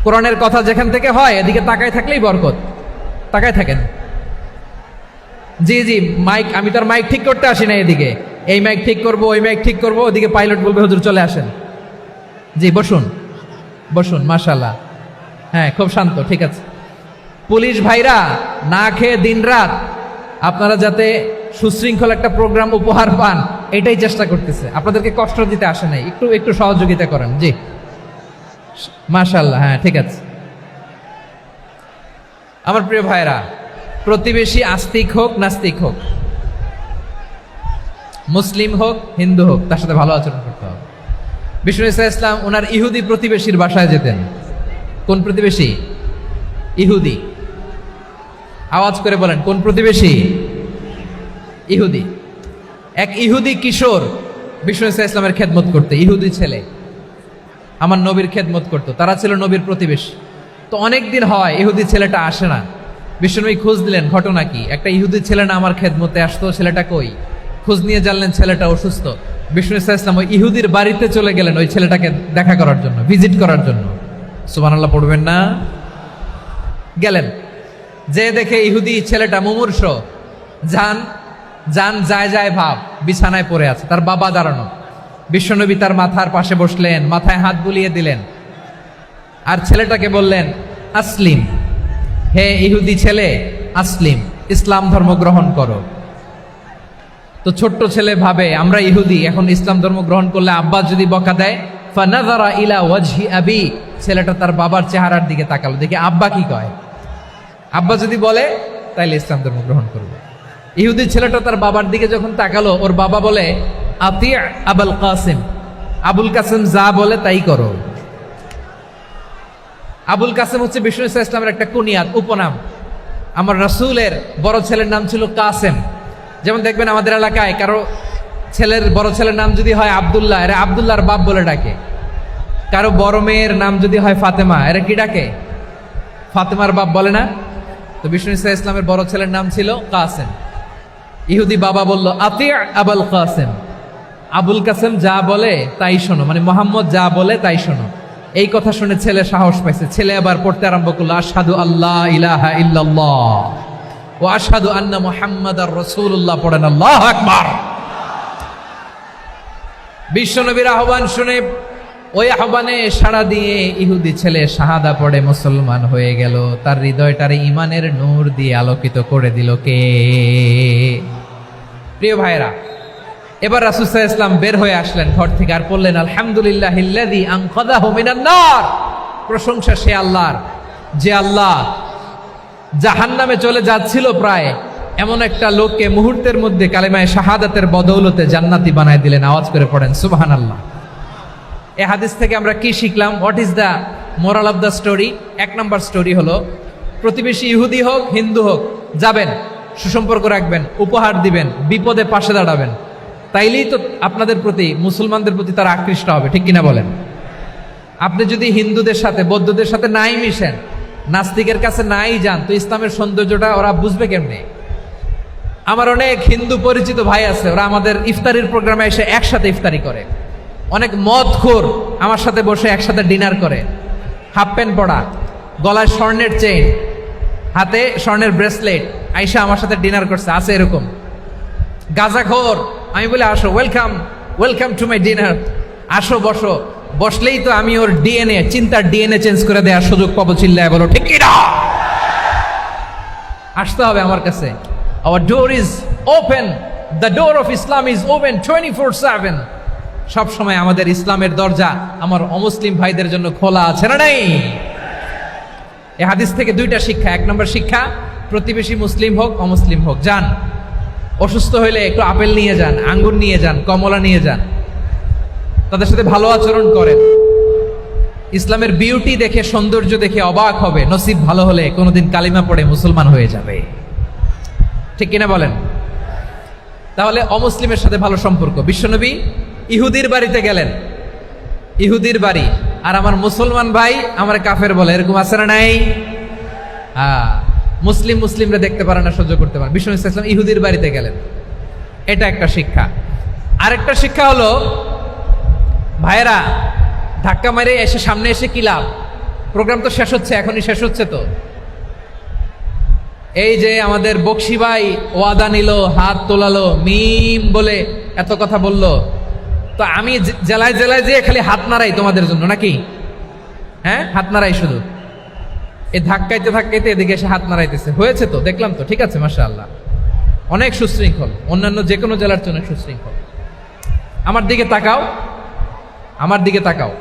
কোরআনের কথা যেখান থেকে হয় এদিকে তাকায় থাকলেই বরকত। তাকায় থাকেন। জি জি, মাইক, আমি তো আর মাইক ঠিক করতে আসি না এদিকে, এই মাইক ঠিক করব, ওই মাইক ঠিক করব, ওদিকে পাইলট বলবে হুজুর চলে আসেন। জি বসুন, বসুন, মাশাআল্লাহ। হ্যাঁ, খুব শান্ত, ঠিক আছে। পুলিশ ভাইরা না খেয়ে দিনরাত আপনারা যাতে সুশৃঙ্খল একটা প্রোগ্রাম উপহার পান, এটাই চেষ্টা করতেছে। আপনাদেরকে কষ্ট দিতে আসে নাই, একটু একটু সহযোগিতা করেন। জি মাশাআল্লাহ। হ্যাঁ, ঠিক আছে। আমার প্রিয় ভাইরা, প্রতিবেশী আস্তিক হোক নাস্তিক হোক, মুসলিম হোক হিন্দু হোক, তার সাথে ভালো আচরণ করতে হবে। বিষ্ণু ইসলাম ওনার ইহুদি প্রতিবেশীর বাসায় যেতেন। কোন প্রতিবেশী? ইহুদি। আওয়াজ করে বলেন, কোন প্রতিবেশী? ইহুদি। এক ইহুদি কিশোর বিষ্ণু ইসলামের খেদমত করতে, ইহুদি ছেলে আমার নবীর খেদমত করতো। তারা ছিল নবীর প্রতিবেশী। তো অনেক দিন হয় ইহুদি ছেলেটা আসে না। বিষ্ণুনবী খোঁজ দিলেন, ঘটনা কি? একটা ইহুদি ছেলে না আমার খেদমতে আসতো, ছেলেটা কই? খোঁজ নিয়ে জানলেন ছেলেটা অসুস্থ। বিষ্ণু ইসলাম ওই ইহুদির বাড়িতে চলে গেলেন ওই ছেলেটাকে দেখা করার জন্য, ভিজিট করার জন্য। সুবহানাল্লাহ পড়বেন না? গেলেন, যে দেখে ইহুদি ছেলেটা মুমূর্ষ, যান যান যায় যায় ভাব, বিছানায় পড়ে আছে, তার বাবা দাঁড়ানো। বিশ্বনবী তার মাথার পাশে বসলেন, মাথায় হাত বুলিয়ে দিলেন, আর ছেলেটাকে বললেন, আসলিম, হে ইহুদি ছেলে, আসলিম, ইসলাম ধর্ম গ্রহণ করো। তো ছোট্ট ছেলে ভাবে আমরা ইহুদি, এখন ইসলাম ধর্ম গ্রহণ করলে আব্বা যদি বকা দেয়। ফানাযারা ইলা ওয়াজহি আবি, ছেলেটা তার বাবার চেহারার দিকে তাকালো, দেখি আব্বা কি কয়। আব্বা যদি বলে তাইলে ইসলাম ধর্ম গ্রহণ করবে। ইহুদি ছেলেটা তার বাবার দিকে যখন তাকালো, ওর বাবা বলে, আতি আবুল কাসিম, আবুল কাসিম যা বলে তাই করো। আবুল কাসিম হচ্ছে বিষ্ণু ইসলামের একটা কুনিয়াত, উপনাম। আমার রাসূলের বড় ছেলের নাম ছিল কাসেম। যেমন দেখবেন আমাদের এলাকায় কারো ছেলের বড় ছেলের নাম যদি হয় আব্দুল্লাহ, এরা আব্দুল্লাহর বাপ বলে ডাকে। কারো বড় মেয়ের নাম যদি হয় ফাতেমা, এরা কি ডাকে? ফাতেমার বাপ বলে না? তো বিষ্ণু ইসলামের বড় ছেলের নাম ছিল কাসেম। ইহুদি বাবা বলল, আতি আবুল কাসেম, আবুল কাসেম যা বলে তাই শোনো, মানে মোহাম্মদ যা বলে তাই শোনো। এই কথা শুনে ছেলে সাহস পাইছে, ছেলে আবার পড়তে আরম্ভ করলো, আশহাদু আল্লাহ ইলাহা ইল্লাল্লাহ ও আশহাদু আন্না মুহাম্মাদার রাসূলুল্লাহ, পড়েন আল্লাহু আকবার। বিশ্বনবীর আহ্বান শুনে ওই আহ্বানে সাড়া দিয়ে ইহুদি ছেলে শাহাদা পড়ে মুসলমান হয়ে গেল। তার হৃদয়টারে ইমানের নূর দিয়ে আলোকিত করে দিল কে? প্রিয় ভাইরা, এবার রাসূল সাল্লাল্লাহু আলাইহি ওয়াসাল্লাম বের হয়ে আসলেন ঘর থেকে, আর বললেন, আলহামদুলিল্লাহিল্লাযী আনকাযাহু মিনান নার, প্রশংসা সে আল্লাহর, যে আল্লাহ জাহান্নামে চলে যাচ্ছিল প্রায় এমন একটা লোককে মুহূর্তের মধ্যে কালেমায়ে শাহাদাতের বদৌলতে জান্নাতি বানায় দিলেন। আওয়াজ করে পড়েন সুবহানাল্লাহ। এই হাদিস থেকে আমরা কি শিখলাম? What is the moral of the story? এক নম্বর স্টোরি হলো, প্রতিবেশী ইহুদি হোক হিন্দু হোক, যাবেন, সুসম্পর্ক রাখবেন, উপহার দিবেন, বিপদে পাশে দাঁড়াবেন, তাইলেই তো আপনাদের প্রতি, মুসলমানদের প্রতি তারা আকৃষ্ট হবে, ঠিক কিনা বলেন? আপনি যদি হিন্দুদের সাথে বৌদ্ধদের সাথে নাই মিশেন, নাস্তিকের কাছে নাই যান, তো ইসলামের সৌন্দর্যটা ওরা বুঝবে কেমনে? আমার অনেক হিন্দু পরিচিত ভাই আছে, ওরা আমাদের ইফতারির প্রোগ্রামে এসে একসাথে ইফতারি করে। অনেক মদখোর আমার সাথে বসে একসাথে ডিনার করে, হাফ প্যান্ট পরা, গলায় স্বর্ণের চেইন, হাতে স্বর্ণের ব্রেসলেট, আইসা আমার সাথে ডিনার করছে, আছে এরকম। গাঁজাখোর, আমি বলে আসো, welcome welcome to my dinner, আসো বসো। বসলেই তো আমি ওর ডিএনএ, চিন্তার ডিএনএ চেঞ্জ করে দেওয়ার সুযোগ পাবো, চিল্লায় বলো ঠিক কি না? আসতে হবে আমার কাছে। Hour door is open, the door of Islam is open 24/7। সব সময় আমাদের ইসলামের দরজা আমার অমুসলিম ভাইদের জন্য খোলা আছে না নাই? এই হাদিস থেকে দুইটা শিক্ষা। এক নম্বর শিক্ষা, প্রতিবেশী মুসলিম হোক অমুসলিম হোক, যান, অসুস্থ হইলে একটু আপেল নিয়ে যান, আঙ্গুর নিয়ে যান, কমলা নিয়ে যান, তাদের সাথে ভালো আচরণ করেন। ইসলামের বিউটি দেখে, সৌন্দর্য দেখে অবাক হবে, নসিব ভালো হলে কোনোদিন কালিমা পড়ে মুসলমান হয়ে যাবে, ঠিক কিনা বলেন? তাহলে অমুসলিমের সাথে ভালো সম্পর্ক। বিশ্বনবী ইহুদির বাড়িতে গেলেন, ইহুদির বাড়ি, আর আমার মুসলমান ভাই আমার কাফের বলে, এরকম আছে না নাই? মুসলিম মুসলিমরা দেখতে পারে না, সহ্য করতে পারে। বিশ্বনবী সাল্লাল্লাহু আলাইহি ওয়াসাল্লাম ইহুদির বাড়িতে গেলেন, এটা একটা শিক্ষা। আরেকটা শিক্ষা হলো, ভাইয়েরা, ধাক্কা মারে এসে সামনে এসে কি লাভ? প্রোগ্রাম তো শেষ হচ্ছে, এখনই শেষ হচ্ছে। তো এই যে আমাদের বকশি ভাই ওয়াদা নিল, হাত তোলালো, মিম বলে এত কথা বললো, তো আমি জেলায় জেলায় যেয়ে খালি হাত নাড়াই তোমাদের জন্য নাকি? হ্যাঁ, হাত নাড়াই শুধু। এই ধাক্কাইতে ধাক্কাইতে এদিকে এসে হাত নাড়াইতেছে, হয়েছে তো, দেখলাম তো, ঠিক আছে, মাশাআল্লাহ, অনেক সুশৃঙ্খল, অন্যান্য যে কোনো জেলার জন্য সুশৃঙ্খল। আমার দিকে তাকাও, আমার দিকে তাকাও,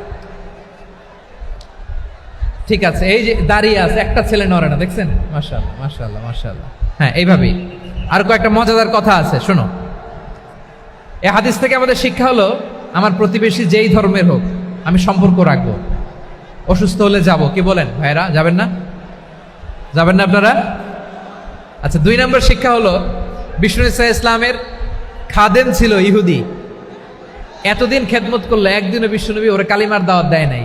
ঠিক আছে। এই যে দাঁড়িয়ে আছে, একটা ছেলে নড়ে না, দেখছেন? মাশাআল্লাহ মাশাআল্লাহ মাশাআল্লাহ। হ্যাঁ, এইভাবেই। আর কয়েকটা মজাদার কথা আছে, শোনো। এই হাদিস থেকে আমাদের শিক্ষা হলো, আমার প্রতিবেশী যেই ধর্মের হোক আমি সম্পর্ক রাখবো। অসুস্থ হলে যাব, কি বলেন ভাইরা? যাবেন না? যাবেন না আপনারা? আচ্ছা, 2 নম্বর শিক্ষা হলো, বিষ্ণু ইসলামের খাদেম ছিল ইহুদি, এতদিন খেদমত করলো, একদিনও বিশ্বনবী ওরা কালিমার দাওয়াত দেয় নাই।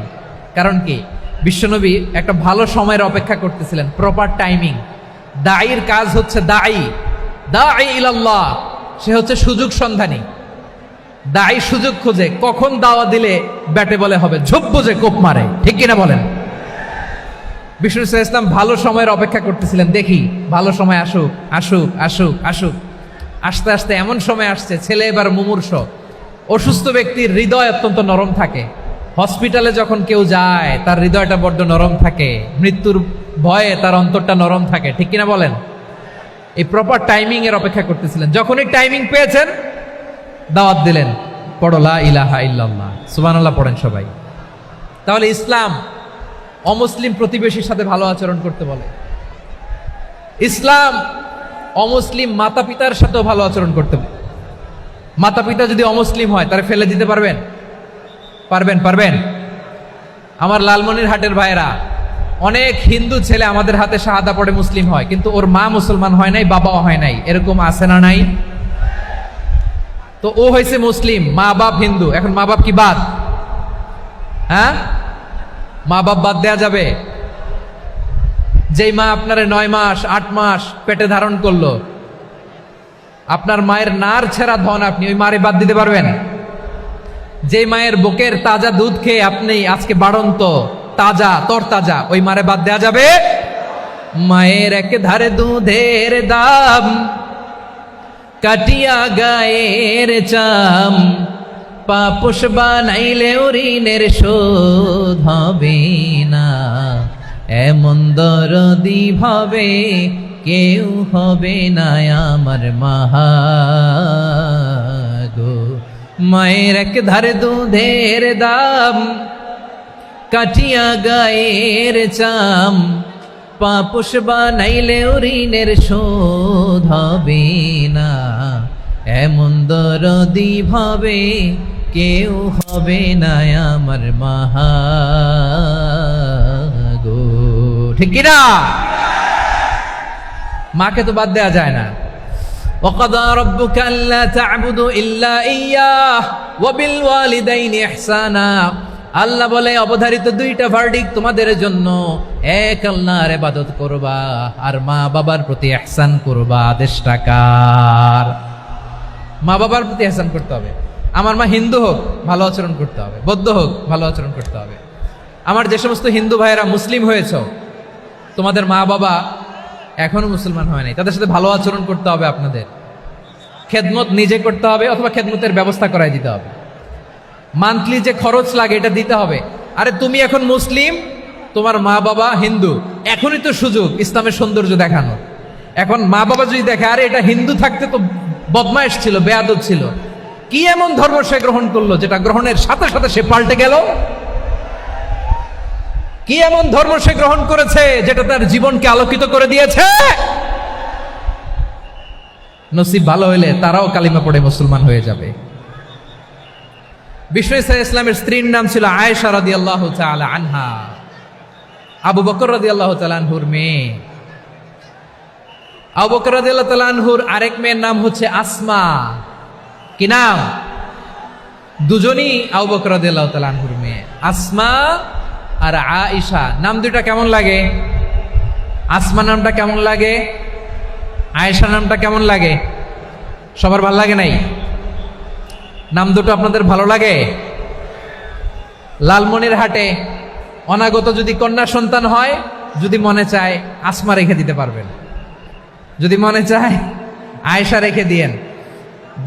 কারণ কি? বিশ্বনবী একটা ভালো সময়ের অপেক্ষা করতেছিলেন, প্রপার টাইমিং। দাঈর কাজ হচ্ছে দাঈ ইলাল্লাহ, সে হচ্ছে সুযোগ সন্ধানী। দাঈ সুযোগ খোঁজে, কখন দাওয়া দিলে ব্যাটে বলে হবে, ঝোপ বুঝে কোপ মারে, ঠিক কিনা বলেন? বিষ্ণু ইসলাম ভালো সময়ের অপেক্ষা করতেছিলেন, দেখি ভালো সময় আসুক আসুক আসুক আসুক। আস্তে আস্তে এমন সময় আসছে, ছেলে এবার মুমূর্ষ। অসুস্থ ব্যক্তির হৃদয় অত্যন্ত নরম থাকে। হসপিটালে যখন কেউ যায় তার হৃদয়টা বড্ড নরম থাকে, মৃত্যুর ভয়ে তার অন্তরটা নরম থাকে, ঠিক কিনা বলেন? এই প্রপার টাইমিং এর অপেক্ষা করতেছিলেন। যখনই টাইমিং পেয়েছেন দাওয়াত দিলেন, পড়ো লা ইলাহা ইল্লাল্লাহ, সুবহানাল্লাহ পড়েন সবাই। তাহলে ইসলাম অমুসলিম প্রতিবেশীর সাথে ভালো আচরণ করতে বলে। ইসলাম অমুসলিম মাতা পিতার সাথেও ভালো আচরণ করতে বলে। মাতা পিতা যদি অমুসলিম হয় তারা ফেলে দিতে পারবেন? পারবেন? আমার লালমনিরহাটের ভাইরা, অনেক হিন্দু ছেলে আমাদের হাতে শাহাদা পড়ে মুসলিম হয়, কিন্তু ওর মা মুসলমান হয় নাই, বাবাও হয় নাই, এরকম আছে না নাই? তো ও হয়েছে মুসলিম, মা বাপ হিন্দু, এখন মা বাপ কি বাদ? হ্যাঁ, মা বাপ বাদ দেয়া যাবে? যেই মা আপনার 9 মাস 8 মাস পেটে ধারণ করলো, আপনার মায়ের নার ছেঁড়া ধন, আপনি ওই মারে বাদ দিতে পারবেন? যে মায়ের বুকের তাজা দুধ খেয়ে আপনি আজকে বাড়ন্ত তাজা তরতাজা, ওই মারে বাদ দেয়া যাবে? মায়ের এক ধারে দুধের দাম, কাটিয়া গায়ের চাম, পাপোশ বানাইলে ঋণের শোধ হবে না, এমন দরদি ভাবে কেউ হবে না আমার মাগো। মায়ের এক ধারে দুধের দাম, কাটিয়া গায়ের চাম, পাপোশ বানাইলে ঋণের শোধ হবে না, এমন দরদি ভাবে কেউ হবে না আমার মাগো, ঠিক কিনা? মাকে তো বাদ দেয়া যায় না। وَقَضَى رَبُّكَ أَلَّا تَعْبُدُوا إِلَّا إِيَّاهُ وَبِالْوَالِدَيْنِ إِحْسَانًا। আল্লাহ বলে অবধারিত 2টা ভার্ডিক্ট তোমাদের জন্য, এক আল্লাহর ইবাদত করবা আর মা বাবার প্রতি ইহসান করবা। আদেশটা কার? মা বাবার প্রতি ইহসান করতে হবে। আমার মা হিন্দু হোক ভালো আচরণ করতে হবে, বৌদ্ধ হোক ভালো আচরণ করতে হবে। আমার যে সমস্ত হিন্দু ভাইয়েরা মুসলিম হয়েছে, তোমাদের মা বাবা এখনো মুসলমান হয় নাই, তাদের সাথে ভালো আচরণ করতে হবে। আপনাদের খেদমত নিজে করতে হবে অথবা খেদমতের ব্যবস্থা করাই দিতে হবে। মান্থলি যে খরচ লাগে এটা দিতে হবে। আরে তুমি এখন মুসলিম, তোমার মা বাবা হিন্দু, এখনই তো সুযোগ ইসলামের সৌন্দর্য দেখানো। এখন মা বাবা যদি দেখে আরে এটা হিন্দু থাকতে তো বদমাইশ ছিল, বেয়াদব ছিল, কি এমন ধর্ম সে গ্রহণ করলো যেটা গ্রহণের সাথে সাথে সে পাল্টে গেল? কি এমন ধর্ম সে গ্রহণ করেছে যেটা তার জীবনকে আলোকিত করে দিয়েছে? নসিব ভালো হইলে তারাও কালিমা পড়ে মুসলমান হয়ে যাবে। বিষ্ণু ইসলামের স্ত্রীর নাম ছিল আয়েশা রাদিয়াল্লাহু তাআলা আনহা, আবু বকর রাদিয়াল্লাহু তাআলা আনহুর মেয়ে। আবু বকর রাদিয়াল্লাহু তাআলা আনহুর আরেক মেয়ের নাম হচ্ছে আসমা। কি নাম? দুজনই আবু বকর রাদিয়াল্লাহু তাআলা আনহুর মেয়ে, আসমা আর আয়েশা। নাম দুইটা কেমন লাগে? আসমা নামটা কেমন লাগে? আয়েশা নামটা কেমন লাগে? সবার ভালো লাগে নাই? নাম দুটো আপনাদের ভালো লাগে? লালমনিরহাটে অনাগত যদি কন্যা সন্তান হয়, যদি মনে চায় আসমা রেখে দিতে পারবেন, যদি মনে চায় আয়েশা রেখে দিয়েন।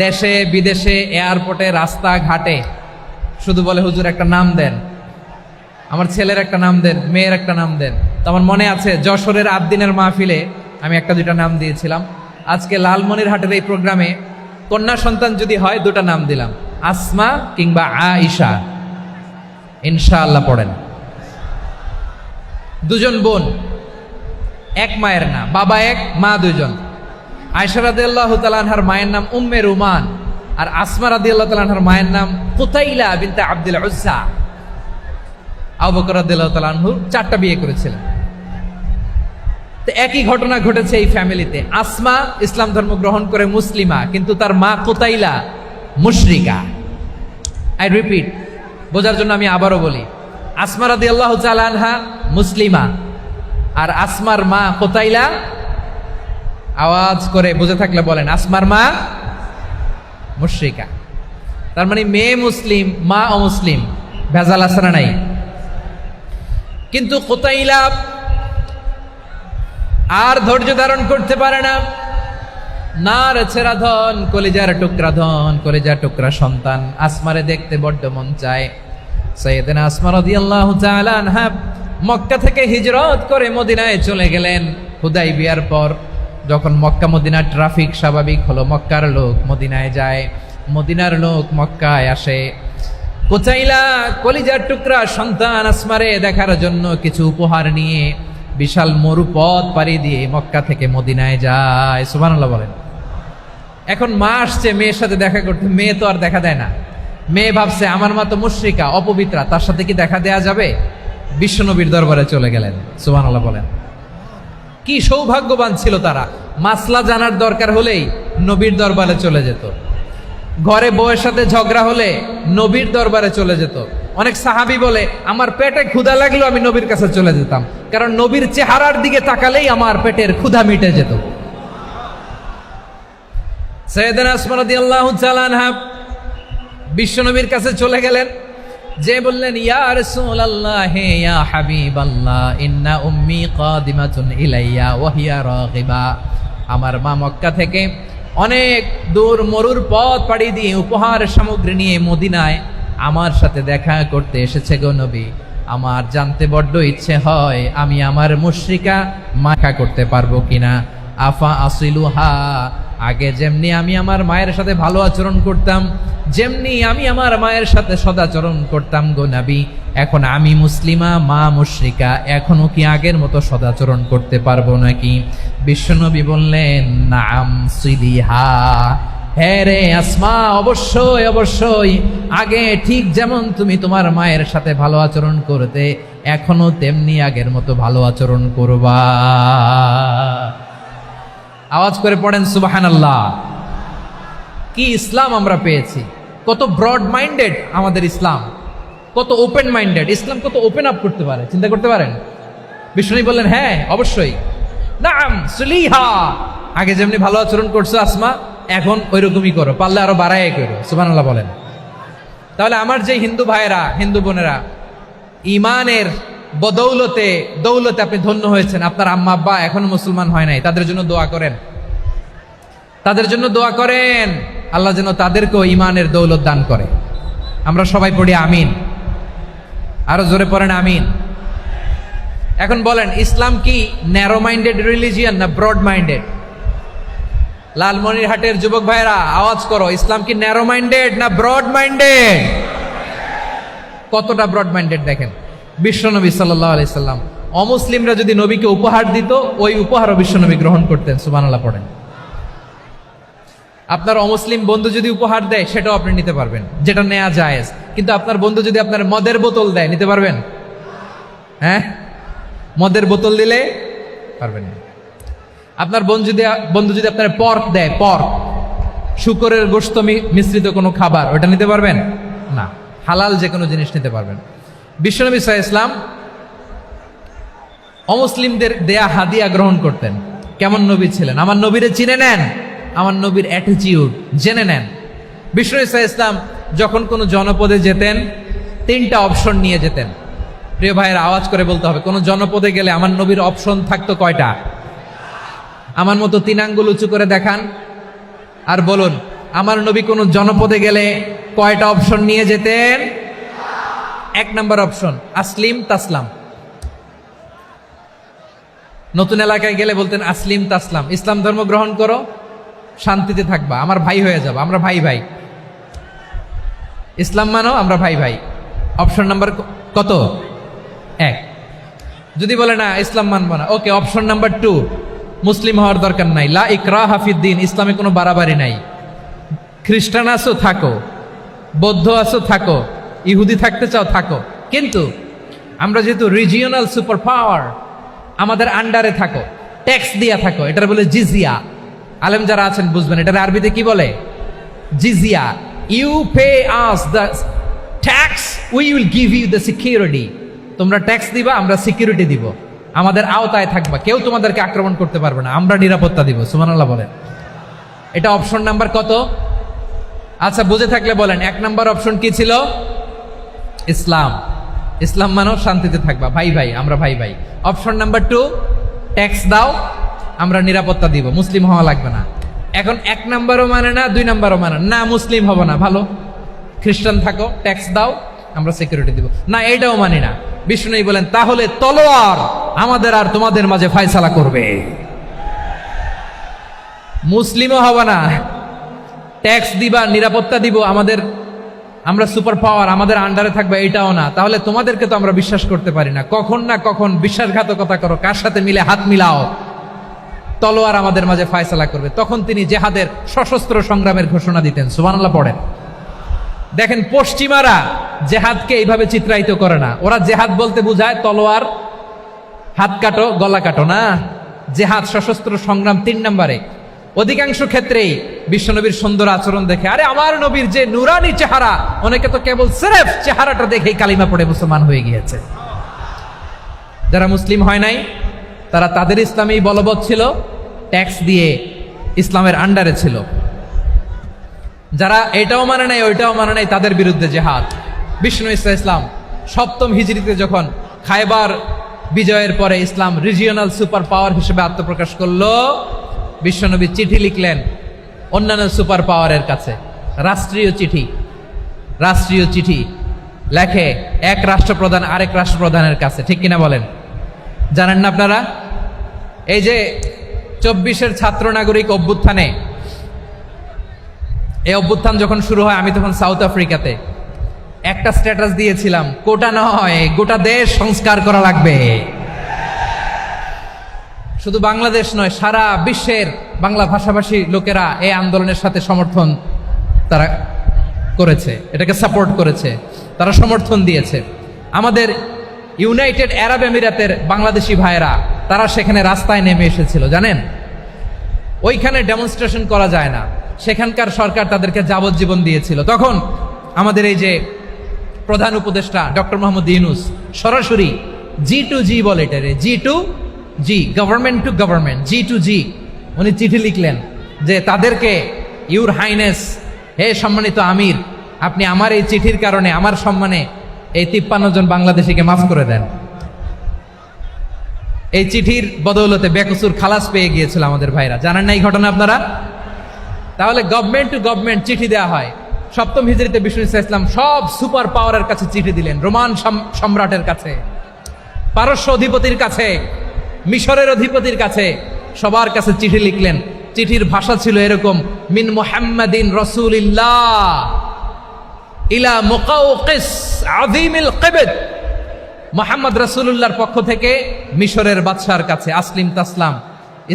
দেশে বিদেশে এয়ারপোর্টে রাস্তাঘাটে শুধু বলে হুজুর একটা নাম দেন, আমার ছেলের একটা নাম দেন, মেয়ের একটা নাম দেন। তো আমার মনে আছে যশোরের 8 দিনের মাহফিলে আমি 1-2টা নাম দিয়েছিলাম। আজকে লালমনিরহাটের এই প্রোগ্রামে কন্যা সন্তান যদি হয় 2টা নাম দিলাম, আসমা কিংবা আয়েশা। ইনশাআল্লাহ পড়েন। দুজন বোন, এক মায়ের না, বাবা এক মা দুজন। আয়েশা রাদিয়াল্লাহু তাআলা আনহার মায়ের নাম উম্মে রুমান, আর আসমা রাদিয়াল্লাহু তাআলা আনহার মায়ের নাম কুতাইলা বিনতে আব্দুল উজ্জা। আবু বকর রাদিয়াল্লাহু তাআলা আনহু 4টা বিয়ে করেছিলেন। তো একই ঘটনা ঘটেছে এই ফ্যামিলিতে। আসমা ইসলাম ধর্ম গ্রহণ করে মুসলিমা, কিন্তু তার মা কুতাইলা মুশরিকা। আই রিপিট, বোঝার জন্য আমি আবারও বলি, আসমা রাদিয়াল্লাহু তাআলা আনহা মুসলিমা, আর আসমার মা কুতাইলা আওয়াজ করে বুঝে থাকলে বলেন, আসমার মা মুশরিকা। তার মানে মেয়ে মুসলিম, মা অমুসলিম, ভেজাল আছে না নাই? কিন্তু কুতাইলা আর ধৈর্য ধারণ করতে পারে না। নার ছেড়া ধন, কলিজার টুকরা ধন, কলিজার টুকরা সন্তান আসমারে দেখতে বড্ড মন চায়। সাইয়েদনা আসমা রাদিয়াল্লাহু তাআলা আনহা মক্কা থেকে হিজরত করে মদিনায় চলে গেলেন। হুদাইবিয়ার পর যখন মক্কা মদিনার ট্রাফিক স্বাভাবিক হলো, মক্কার লোক মদিনায় যায়, মদিনার লোক মক্কায় আসে। কুতাইলা কলিজার টুকরা সন্তান আসমারে দেখার জন্য কিছু উপহার নিয়ে বিশাল মরুপথ পাড়ি দিয়ে মক্কা থেকে মদিনায় যায়। সুবহানাল্লাহ বলেন। এখন মা আসছে মেয়ের সাথে দেখা করতে, মেয়ে তো আর দেখা দেয় না। মেয়ে ভাবছে আমার মা তো মুশরিকা, অপবিত্রা, তার সাথে কি দেখা দেয়া যাবে? বিশ্বনবীর দরবারে চলে গেলেন। সুবহানাল্লাহ বলেন। কি সৌভাগ্যবান ছিল তারা, মাসলা জানার দরকার হলেই নবীর দরবারে চলে যেত। ঘরে বউয়ের সাথে ঝগড়া হলে নবীর দরবারে চলে যেত। অনেক সাহাবী বলে আমার পেটে ক্ষুধা লাগলো আমি নবীর কাছে চলে যেতাম, কারণ নবীর চেহারার দিকে তাকালেই আমার পেটের ক্ষুধা মিটে যেত। সাইয়েদনা আসমা রাদিয়াল্লাহু তাআলা আনহা বিশ্বনবীর কাছে চলে গেলেন, যে বললেন ইয়া রাসূলুল্লাহ ইয়া হাবিবাল্লাহ ইন্না উম্মি কাদিমাতুন ইলাইয়া ওয়া হিয়া রাগিবা। আমার মা মক্কা থেকে অনেক দূর মরুর পথ পাড়ি দিয়ে উপহার সামগ্রী নিয়ে মদিনায় আমার সাথে দেখা করতে এসেছে গো নবী। আমার জানতে বড্ড ইচ্ছে হয় আমি আমার মুশরিকা মাখা করতে পারবো কিনা। আফা আসিলুহা, আগে যেমনি আমি আমার মায়ের সাথে ভালো আচরণ করতাম, যেমনি আমি আমার মায়ের সাথে সদাচরণ করতাম গো নবী, এখন আমি মুসলিমা, মা মুশরিকা, এখনো কি আগের মতো সদাচরণ করতে পারবো নাকি? বিশ্বনবী বললেন নাম সিলিহা, হ্যাঁ রে আসমা, অবশ্যই অবশ্যই, আগে ঠিক যেমন তুমি তোমার মায়ের সাথে ভালো আচরণ করতে, এখনো তেমনি আগের মতো ভালো আচরণ করবা। আওয়াজ করে পড়েন সুবহানাল্লাহ। কি ইসলাম আমরা পেয়েছি! কত ব্রড মাইন্ডেড আমাদের ইসলাম, কত ওপেন মাইন্ডেড ইসলাম, কত ওপেন আপ করতে পারে, চিন্তা করতে পারেন। বিষ্ণু বললেন হ্যাঁ অবশ্যই, নাম সুলিহা, আগে যেমনি ভালো আচরণ করছো আসমা, এখন ওই রকমই করো, পারলে আরো বাড়াই করো। সুবহানাল্লাহ বলেন। তাহলে আমার যে হিন্দু ভাইয়েরা, হিন্দু বোনেরা, ইমানের বদৌলতে দৌলতে আপনি ধন্য হয়েছেন, আপনার আম্মা আব্বা এখনো মুসলমান হয় নাই, তাদের জন্য দোয়া করেন, তাদের জন্য দোয়া করেন, আল্লাহ যেন তাদেরকেও ইমানের দৌলত দান করে। আমরা সবাই পড়ি আমিন, আরো জোরে পড়েন আমিন। এখন বলেন ইসলাম কি ন্যারো মাইন্ডেড রিলিজিয়ান না ব্রড মাইন্ডেড? লালমনিরহাটের যুবক ভাইরা আওয়াজ করো, ইসলাম কি ন্যারো মাইন্ডেড না ব্রড মাইন্ডেড? কতটা ব্রড মাইন্ডেড দেখেন। বিশ্বনবী সাল্লাল্লাহু আলাইহি সাল্লাম অমুসলিমরা যদি নবীকে উপহার দিত, ওই উপহারও বিশ্বনবী গ্রহণ করতেন। সুবহানাল্লাহ পড়েন। আপনার অমুসলিম বন্ধু যদি উপহার দেয় সেটাও আপনি নিতে পারবেন, যেটা নেওয়া জায়েজ। কিন্তু আপনার বন্ধু যদি আপনার মদের বোতল দেয়, নিতে পারবেন? হ্যাঁ, মদের বোতল দিলে পারবেন না। আপনার বন্ধু যদি আপনার পর্ক দেয়, পর্ক, শুকরের গোশত মিশ্রিত কোনো খাবার, ওটা নিতে পারবেন না। হালাল যে কোনো জিনিস নিতে পারবেন। বিশ্বনবী সাল্লাল্লাহু আলাইহি ওয়াসাল্লাম অমুসলিমদের দেয়া হাদিয়া গ্রহণ করতেন। কেমন নবী ছিলেন! আমার নবীরে চিনে নেন, আমার নবীর অ্যাটিটিউড জেনে নেন। বিশ্বনবী সাল্লাল্লাহু আলাইহি ওয়াসাল্লাম যখন কোনো জনপদে যেতেন, 3টা অপশন নিয়ে যেতেন। প্রিয় ভাইয়ের আওয়াজ করে বলতে হবে, কোন জনপদে গেলে আমার নবীর অপশন থাকতো কয়টা? আমার মতো 3 আঙ্গুল উঁচু করে দেখান আর বলুন, আমার নবী কোন জনপদে গেলে কয়টা অপশন নিয়ে যেতেন? 1 নম্বর অপশন আসলিম তাসলাম। নতুন এলাকায় গেলে বলতেন আসলিম তাসলাম, ইসলাম ধর্ম গ্রহণ করো, শান্তিতে থাকবা, আমার ভাই হয়ে যাবো, আমরা ভাই ভাই, ইসলাম মানো, আমরা ভাই ভাই। অপশন নাম্বার কত? 1। যদি বলে না ইসলাম মানবো না, ওকে, অপশন নাম্বার 2, মুসলিম হওয়ার দরকার নাই, লা ইকরাহা ফিদ্দিন, ইসলামে কোনো বাড়াবাড়ি নাই। খ্রিস্টান আছো থাকো, বৌদ্ধ আছো থাকো, ইহুদি থাকতে চাও থাকো, কিন্তু আমরা যেহেতু রিজিওনাল সুপার পাওয়ার, আমাদের আন্ডারে থাকো, ট্যাক্স দিয়া থাকো, এটার বলে জিজিয়া। আলেম যারা আছেন বুঝবেন, এটার আরবিতে কি বলে? জিজিয়া। You pay us the tax, we will give you the security. তোমরা ট্যাক্স দিবা, আমরা সিকিউরিটি দিব। আমাদের আওতায় থাকবা, কেউ তোমাদেরকে আক্রমণ করতে পারবে না, আমরা নিরাপত্তা দিব। সুবহানাল্লাহ বলেন। এটা অপশন নাম্বার কত? আচ্ছা, বুঝে থাকলে বলেন, 1 নাম্বার অপশন কি ছিল? ইসলাম। ইসলাম মানো শান্তিতে থাকবা, ভাই ভাই, আমরা ভাই ভাই। অপশন নাম্বার 2, ট্যাক্স দাও, আমরা নিরাপত্তা দিব, মুসলিম হওয়া লাগবে না। এখন 1 নাম্বারও মানে না, 2 নাম্বারও মানে না, মুসলিম হবো না, ভালো খ্রিস্টান থাকো, ট্যাক্স দাও, আমরা সিকিউরিটি দিব না, এইটাও মানি না। বিষ্ণু বলেন, তাহলে তলোয়ার আমাদের আর তোমাদের মাঝে ফয়সালা করবে। মুসলিমও হবা না, ট্যাক্স দিবা, নিরাপত্তা দিব, আমরা সুপার পাওয়ার, আমাদের আন্ডারে থাকবে, এইটাও না। তাহলে তোমাদেরকে তো আমরা বিশ্বাস করতে পারি না, কখন না কখন বিশ্বাসঘাতকতা করো, কার সাথে মিলে হাত মিলাও, তলোয়ার আমাদের মাঝে ফয়সালা করবে। তখন তিনি জেহাদের সশস্ত্র সংগ্রামের ঘোষণা দিতেন। সুবহানাল্লাহ পড়েন। দেখেন, পশ্চিমারা জেহাদকে এইভাবে চিত্রায়িত করে না। ওরা জেহাদ বলতে বুঝায় তলোয়ার, হাত কাটো, গলা কাটো না। জেহাদ সশস্ত্র সংগ্রাম 3 নম্বরে। অধিকাংশ ক্ষেত্রেই বিশ্বনবীর সুন্দর আচরণ দেখে, আরে আমার নবীর যে নুরানি চেহারা, অনেকে তো কেবল সিরেফ চেহারাটা দেখেই কালিমা পড়ে মুসলমান হয়ে গিয়েছে। যারা মুসলিম হয় নাই তারা তাদের ইসলামেই বলবৎ ছিল, ট্যাক্স দিয়ে ইসলামের আন্ডারে ছিল। যারা এটাও মানে নাই ওইটাও মানে নাই, তাদের বিরুদ্ধে জেহাদ। বিষ্ণু ইসলাম 7ম হিজরিতে যখন খায়বার বিজয়ের পরে ইসলাম রিজিওনাল সুপার পাওয়ার হিসেবে আত্মপ্রকাশ করলো, বিশ্বনবী চিঠি লিখলেন অন্যান্য সুপার পাওয়ারের কাছে, রাষ্ট্রীয় চিঠি লেখে এক রাষ্ট্রপ্রধান আরেক রাষ্ট্রপ্রধানের কাছে। ঠিক কিনা বলেন? জানেন না আপনারা? এই যে 24-এর ছাত্র নাগরিক অভ্যুত্থানে, এই অভ্যুত্থান যখন শুরু হয়, আমি তখন সাউথ আফ্রিকাতে একটা স্ট্যাটাস দিয়েছিলাম, কোটা নয় গোটা দেশ সংস্কার করা লাগবে। শুধু বাংলাদেশ নয়, সারা বিশ্বের বাংলা ভাষাভাষী লোকেরা এই আন্দোলনের সাথে সমর্থন তারা করেছে, এটাকে সাপোর্ট করেছে, তারা সমর্থন দিয়েছে। আমাদের ইউনাইটেড আরব আমিরাতের বাংলাদেশি ভাইয়েরা, তারা সেখানে রাস্তায় নেমে এসেছিল। জানেন, ওইখানে ডেমনস্ট্রেশন করা যায় না, সেখানকার সরকার তাদেরকে যাবজ্জীবন দিয়েছিল। তখন আমাদের এই যে প্রধান উপদেষ্টা ডক্টর মোহাম্মদ ইউনূস সরাসরি G2G বলে, এটারে G2G, government to government, G2G, উনি চিঠি লিখলেন যে তাদেরকে, ইউর হাইনেস, হে সম্মানিত আমির, আপনি আমার এই চিঠির কারণে আমার সম্মানে এই 53 জন বাংলাদেশিকে মাফ করে দেন। এই চিঠির বদৌলতে বেকসুর খালাস পেয়ে গিয়েছিল আমাদের ভাইরা। জানেন না এই ঘটনা আপনারা? তাহলে গভর্নমেন্ট টু গভর্নমেন্ট চিঠি দেওয়া হয়। 7ম হিজরিতে বিষ্ণু ইসলাম সব সুপার পাওয়ারের কাছে চিঠি দিলেন, রোমান সম্রাটের কাছে, পারস্য অধিপতির কাছে, মিশরের অধিপতির কাছে, সবার কাছে চিঠি লিখলেন। চিঠির ভাষা ছিল এরকম, মিন মুহাম্মাদিন রাসূলিল্লাহ ইলা মুকাওকিস আযীমিল কিবত, মুহাম্মদ রাসূলুল্লাহর পক্ষ থেকে মিশরের বাদশার কাছে, আসলিম তাসলাম,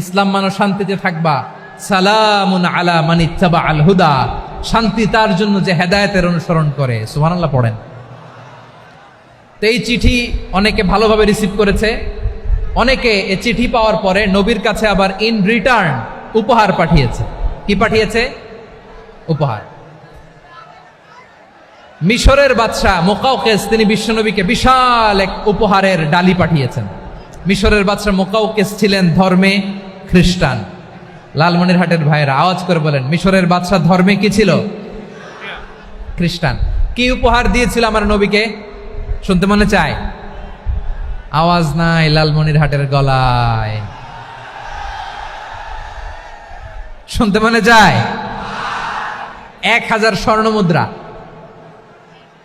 ইসলাম মানো শান্তিতে থাকবা, সালামুন আলা মান ইত্তাবা আল হুদা, শান্তি তার জন্য যে হেদায়েতের অনুসরণ করে। সুবহানাল্লাহ পড়েন। তো এই চিঠি অনেকে ভালোভাবে রিসিভ করেছে, অনেকে এই চিঠি পাওয়ার পরে নবীর কাছে আবার ইন রিটার্ন উপহার পাঠিয়েছে। কি পাঠিয়েছে? উপহার। মিশরের বাদশা মুকাওকিস, তিনি বিশ্বনবীকে বিশাল এক উপহারের ডালি পাঠিয়েছেন। মিশরের বাদশা মুকাওকিস ছিলেন ধর্মে খ্রিস্টান। লালমনিরহাটের ভাইয়েরা আওয়াজ করে বলেন, মিশরের বাদশা ধর্মে কি ছিল? খ্রিস্টান। কি উপহার দিয়েছিল আমার নবীকে? শুনতে মনে চায়? আওয়াজ নাই লালমনিরহাটের গলায়, শুনতে মনে যায়? 1000 স্বর্ণ মুদ্রা,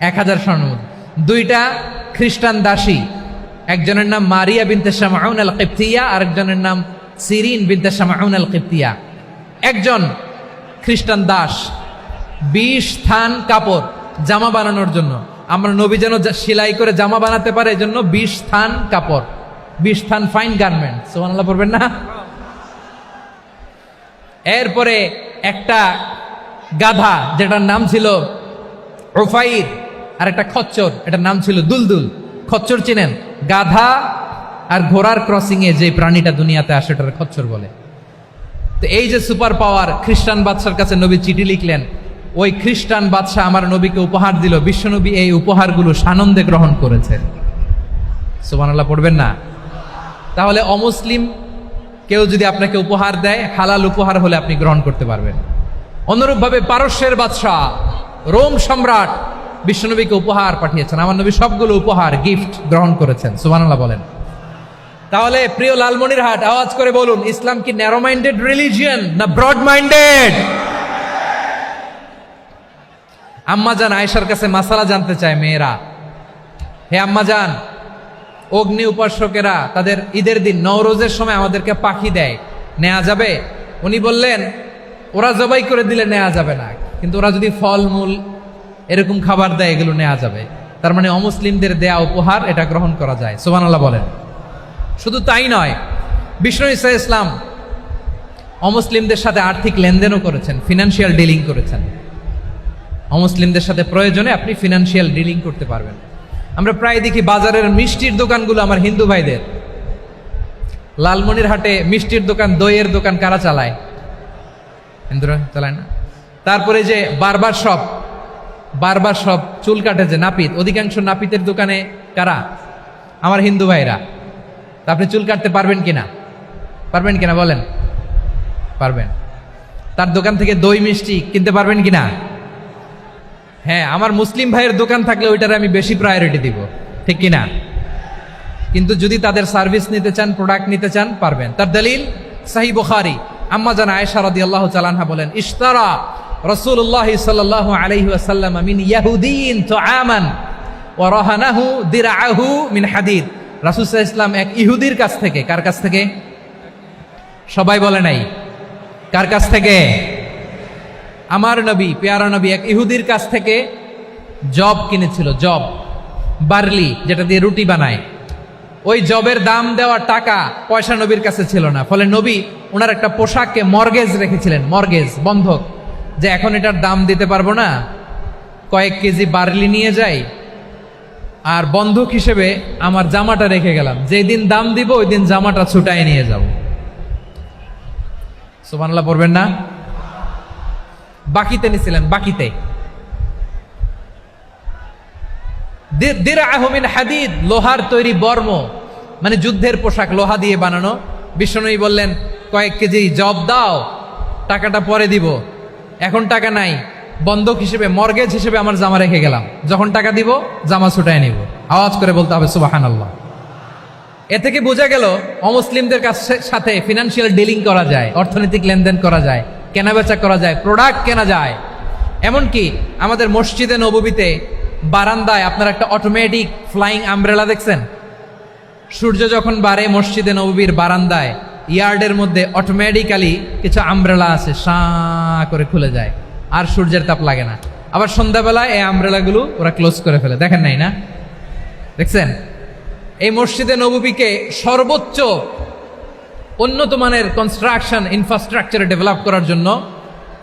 1000 স্বর্ণ মুদ্রা। 2টা খ্রিস্টান দাসী, একজনের নাম মারিয়া বিনতে শামউন আল কিবতিয়া, আরেকজনের নাম সিরিন বিনতে শামউন আল কিবতিয়া। একজন খ্রিস্টান দাস 20 থান কাপড় জামা বানানোর জন্য, আমরা নবী যেন সেলাই করে জামা বানাতে পারে, এই জন্য 20 থান কাপড়, 20 থান ফাইন গার্মেন্ট। সুবহানাল্লাহ পড়বেন না? এরপরে একটা গাধা, যেটার নাম ছিল উফাইর, আর একটা খচ্চর, এটার নাম ছিল দুলদুল। খচ্চর চিনেন? গাধা আর ঘোড়ার ক্রসিং এ যে প্রাণীটা দুনিয়াতে আসে, এটার খচ্চর বলে। তো এই যে সুপার পাওয়ার খ্রিস্টান বাদশার কাছে নবী চিঠি লিখলেন, ওই খ্রিস্টান বাদশা আমার নবীকে উপহার দিল। বিশ্বনবী এই উপহারগুলো সানন্দে গ্রহণ করেছে। সুবহানাল্লাহ পড়বেন না? তাহলে অমুসলিম কেউ যদি আপনাকে উপহার দেয়, হালাল উপহার হলে আপনি গ্রহণ করতে পারবেন। অনুরূপভাবে পারস্যের বাদশাহ, রোম সম্রাট বিশ্বনবীকে উপহার পাঠিয়েছেন। আমার নবী সবগুলো উপহার, গিফট গ্রহণ করেছেন। সুবহানাল্লাহ বলেন। তাহলে প্রিয় লালমনিরহাট, আওয়াজ করে বলুন, ইসলাম কি ন্যারো মাইন্ডেড রিলিজিয়ন না ব্রড মাইন্ডেড? আম্মাজান আয়েশার কাছে মাসালা জানতে চায় মেয়েরা, হে আম্মাজান, অগ্নি উপাসকেরা তাদের ঈদের দিন নওরোজের সময় আমাদেরকে পাখি দেয়, নেওয়া যাবে? উনি বললেন, ওরা জবাই করে দিলে নেওয়া যাবে না, কিন্তু ওরা যদি ফলমূল এরকম খাবার দেয় এগুলো নেওয়া যাবে। তার মানে অমুসলিমদের দেয়া উপহার এটা গ্রহণ করা যায়। সুবহানাল্লাহ বলেন। শুধু তাই নয়, বিষ্ণু ঈসা ইসলাম অমুসলিমদের সাথে আর্থিক লেনদেনও করেছেন, ফিনান্সিয়াল ডিলিং করেছেন। অমুসলিমদের সাথে প্রয়োজনে আপনি ফিনান্সিয়াল ডিলিং করতে পারবেন। আমরা প্রায় দেখি বাজারের মিষ্টির দোকানগুলো আমার হিন্দু ভাইদের। লালমনিরহাটে মিষ্টির দোকান, দইয়ের দোকান কারা চালায়? হিন্দুরা চালায় না? তারপরে যে বারবার শপ, চুল কাটে যে নাপিত, অধিকাংশ নাপিতের দোকানে কারা? আমার হিন্দু ভাইরা। তা আপনি চুল কাটতে পারবেন কিনা? পারবেন কিনা বলেন? পারবেন। তার দোকান থেকে দই মিষ্টি কিনতে পারবেন কিনা? হ্যাঁ, আমার মুসলিম ভাইয়ের দোকান থাকলে ওইটারে আমি বেশি প্রায়োরিটি দিব, ঠিক কিনা? কিন্তু যদি তাদের সার্ভিস নিতে চান, প্রোডাক্ট নিতে চান, পারবেন। তার দলিল সহিহ বুখারী, আম্মা জান আয়েশা রাদিয়াল্লাহু তাআলা আনহা বলেন, ইশতারা রাসূলুল্লাহ সাল্লাল্লাহু আলাইহি ওয়াসাল্লাম মিন ইয়াহুদিয়িন তুআমান ওয়া রাহানাহু দিরআহু মিন হাদিদ। রাসূল সাল্লাল্লাহু আলাইহি ওয়াসাল্লাম এক ইহুদির কাছ থেকে, কার কাছ থেকে? সবাই বলে নাই, কার কাছ থেকে? আমার নবী, পেয়ারা নবী এক ইহুদির কাছ থেকে জব কিনেছিল, জব, বার্লি, যেটা দিয়ে রুটি বানায়। ওই জবের দাম দেওয়া টাকা পয়সা নবীর কাছে ছিল না, ফলে নবী ওনার একটা পোশাককে মর্গেজ রেখেছিলেন, মর্গেজ, বন্ধক, যে এখন এটার দাম দিতে পারবো না, কয়েক কেজি বার্লি নিয়ে যাই আর বন্ধক হিসেবে আমার জামাটা রেখে গেলাম, যেদিন দাম দিব ওই দিন জামাটা ছুটায় নিয়ে যাব। সুবহানাল্লাহ পড়বেন না? বাকিতে নিছিলেন, বাকিতে। দিরআহু মিন হাদিদ, লোহার তৈরি বর্ম, মানে যুদ্ধের পোশাক, লোহা দিয়ে বানানো। বিষ্ণুনবী বললেন, কয়েক কেজি জব দাও, টাকাটা পরে দিব, এখন টাকা নাই, বন্ধক হিসেবে, মর্গেজ হিসেবে আমার জামা রেখে গেলাম, যখন টাকা দিব জামা ছুটায় নিব। আওয়াজ করে বলতে হবে সুবহানাল্লাহ। এ থেকে বোঝা গেল অমুসলিমদের সাথে ফিনান্সিয়াল ডিলিং করা যায়, অর্থনৈতিক লেনদেন করা যায়, কেনাবেচা করা যায়, প্রোডাক্ট কেনা যায়। এমনকি আমাদের মসজিদে নববীতে বারান্দায় আপনার একটা অটোমেটিক ফ্লাইং আমব্রেলা দেখছেন? সূর্য যখন বাড়ে মসজিদে নববীর বারান্দায় ইয়ার্ডের মধ্যে অটোমেটিক্যালি কিছু আমব্রেলা আছে, সাঁ করে খুলে যায়, আর সূর্যের তাপ লাগে না। আবার সন্ধ্যাবেলায় এই আমব্রেলাগুলো ওরা ক্লোজ করে ফেলে, দেখেন নাই না? দেখছেন? এই মসজিদে নববীকে সর্বোচ্চ উন্নত মানের কনস্ট্রাকশন ইনফ্রাস্ট্রাকচারে ডেভেলপ করার জন্য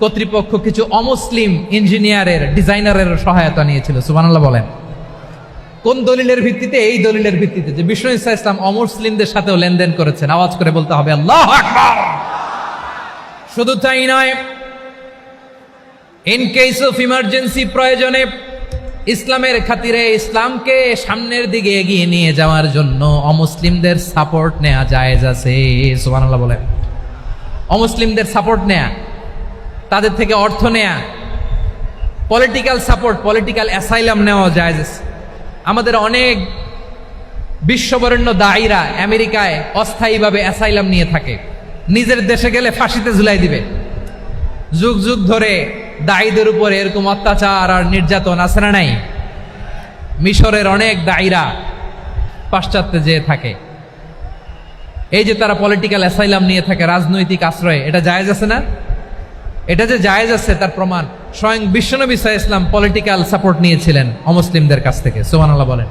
কর্তৃপক্ষ কিছু অমুসলিম ইঞ্জিনিয়ারের, ডিজাইনারের সহায়তা নিয়েছিল। সুবহানাল্লাহ বলেন। কোন দলিলের ভিত্তিতে? এই দলিলের ভিত্তিতে যে বিষ্ণু ঈসা ইসলাম অমুসলিমদের সাথেও লেনদেন করেছেন। আওয়াজ করে বলতে হবে আল্লাহু আকবার। শুধু তাই নয়, ইন কেস অফ ইমার্জেন্সি, প্রয়োজনে ইসলামের খাতিরে, ইসলামকে সামনের দিকে এগিয়ে নিয়ে যাওয়ার জন্য অমুসলিমদের সাপোর্ট নেওয়া জায়েজ আছে। সুবহানাল্লাহ বলেন। অমুসলিমদের সাপোর্ট নেয়া, তাদের থেকে অর্থ নেয়া, পলিটিক্যাল সাপোর্ট, পলিটিক্যাল অ্যাসাইলাম নেওয়া জায়েজ আছে। আমাদের অনেক বিশ্ববরেণ্য দায়ীরা আমেরিকায় অস্থায়ীভাবে অ্যাসাইলাম নিয়ে থাকে, নিজের দেশে গেলে ফাঁসিতে ঝুলাই দিবে। যুগ যুগ ধরে দায়ীদের উপরে এরকম অত্যাচার আর নির্যাতন আছে না নাই? মিশরের অনেক দায়ীরা পাশ্চাত্যে যেয়ে থাকে, এই যে তারা পলিটিক্যাল অ্যাসাইলাম নিয়ে থাকে, রাজনৈতিক আশ্রয়, এটা জায়েজ আছে না? এটা যে জায়েজ আছে তার প্রমাণ স্বয়ং বিশ্বনবী সাল্লাল্লাহু আলাইহি ওয়াসাল্লাম পলিটিক্যাল সাপোর্ট নিয়েছিলেন অমুসলিমদের কাছ থেকে। সুবহানাল্লাহ বলেন।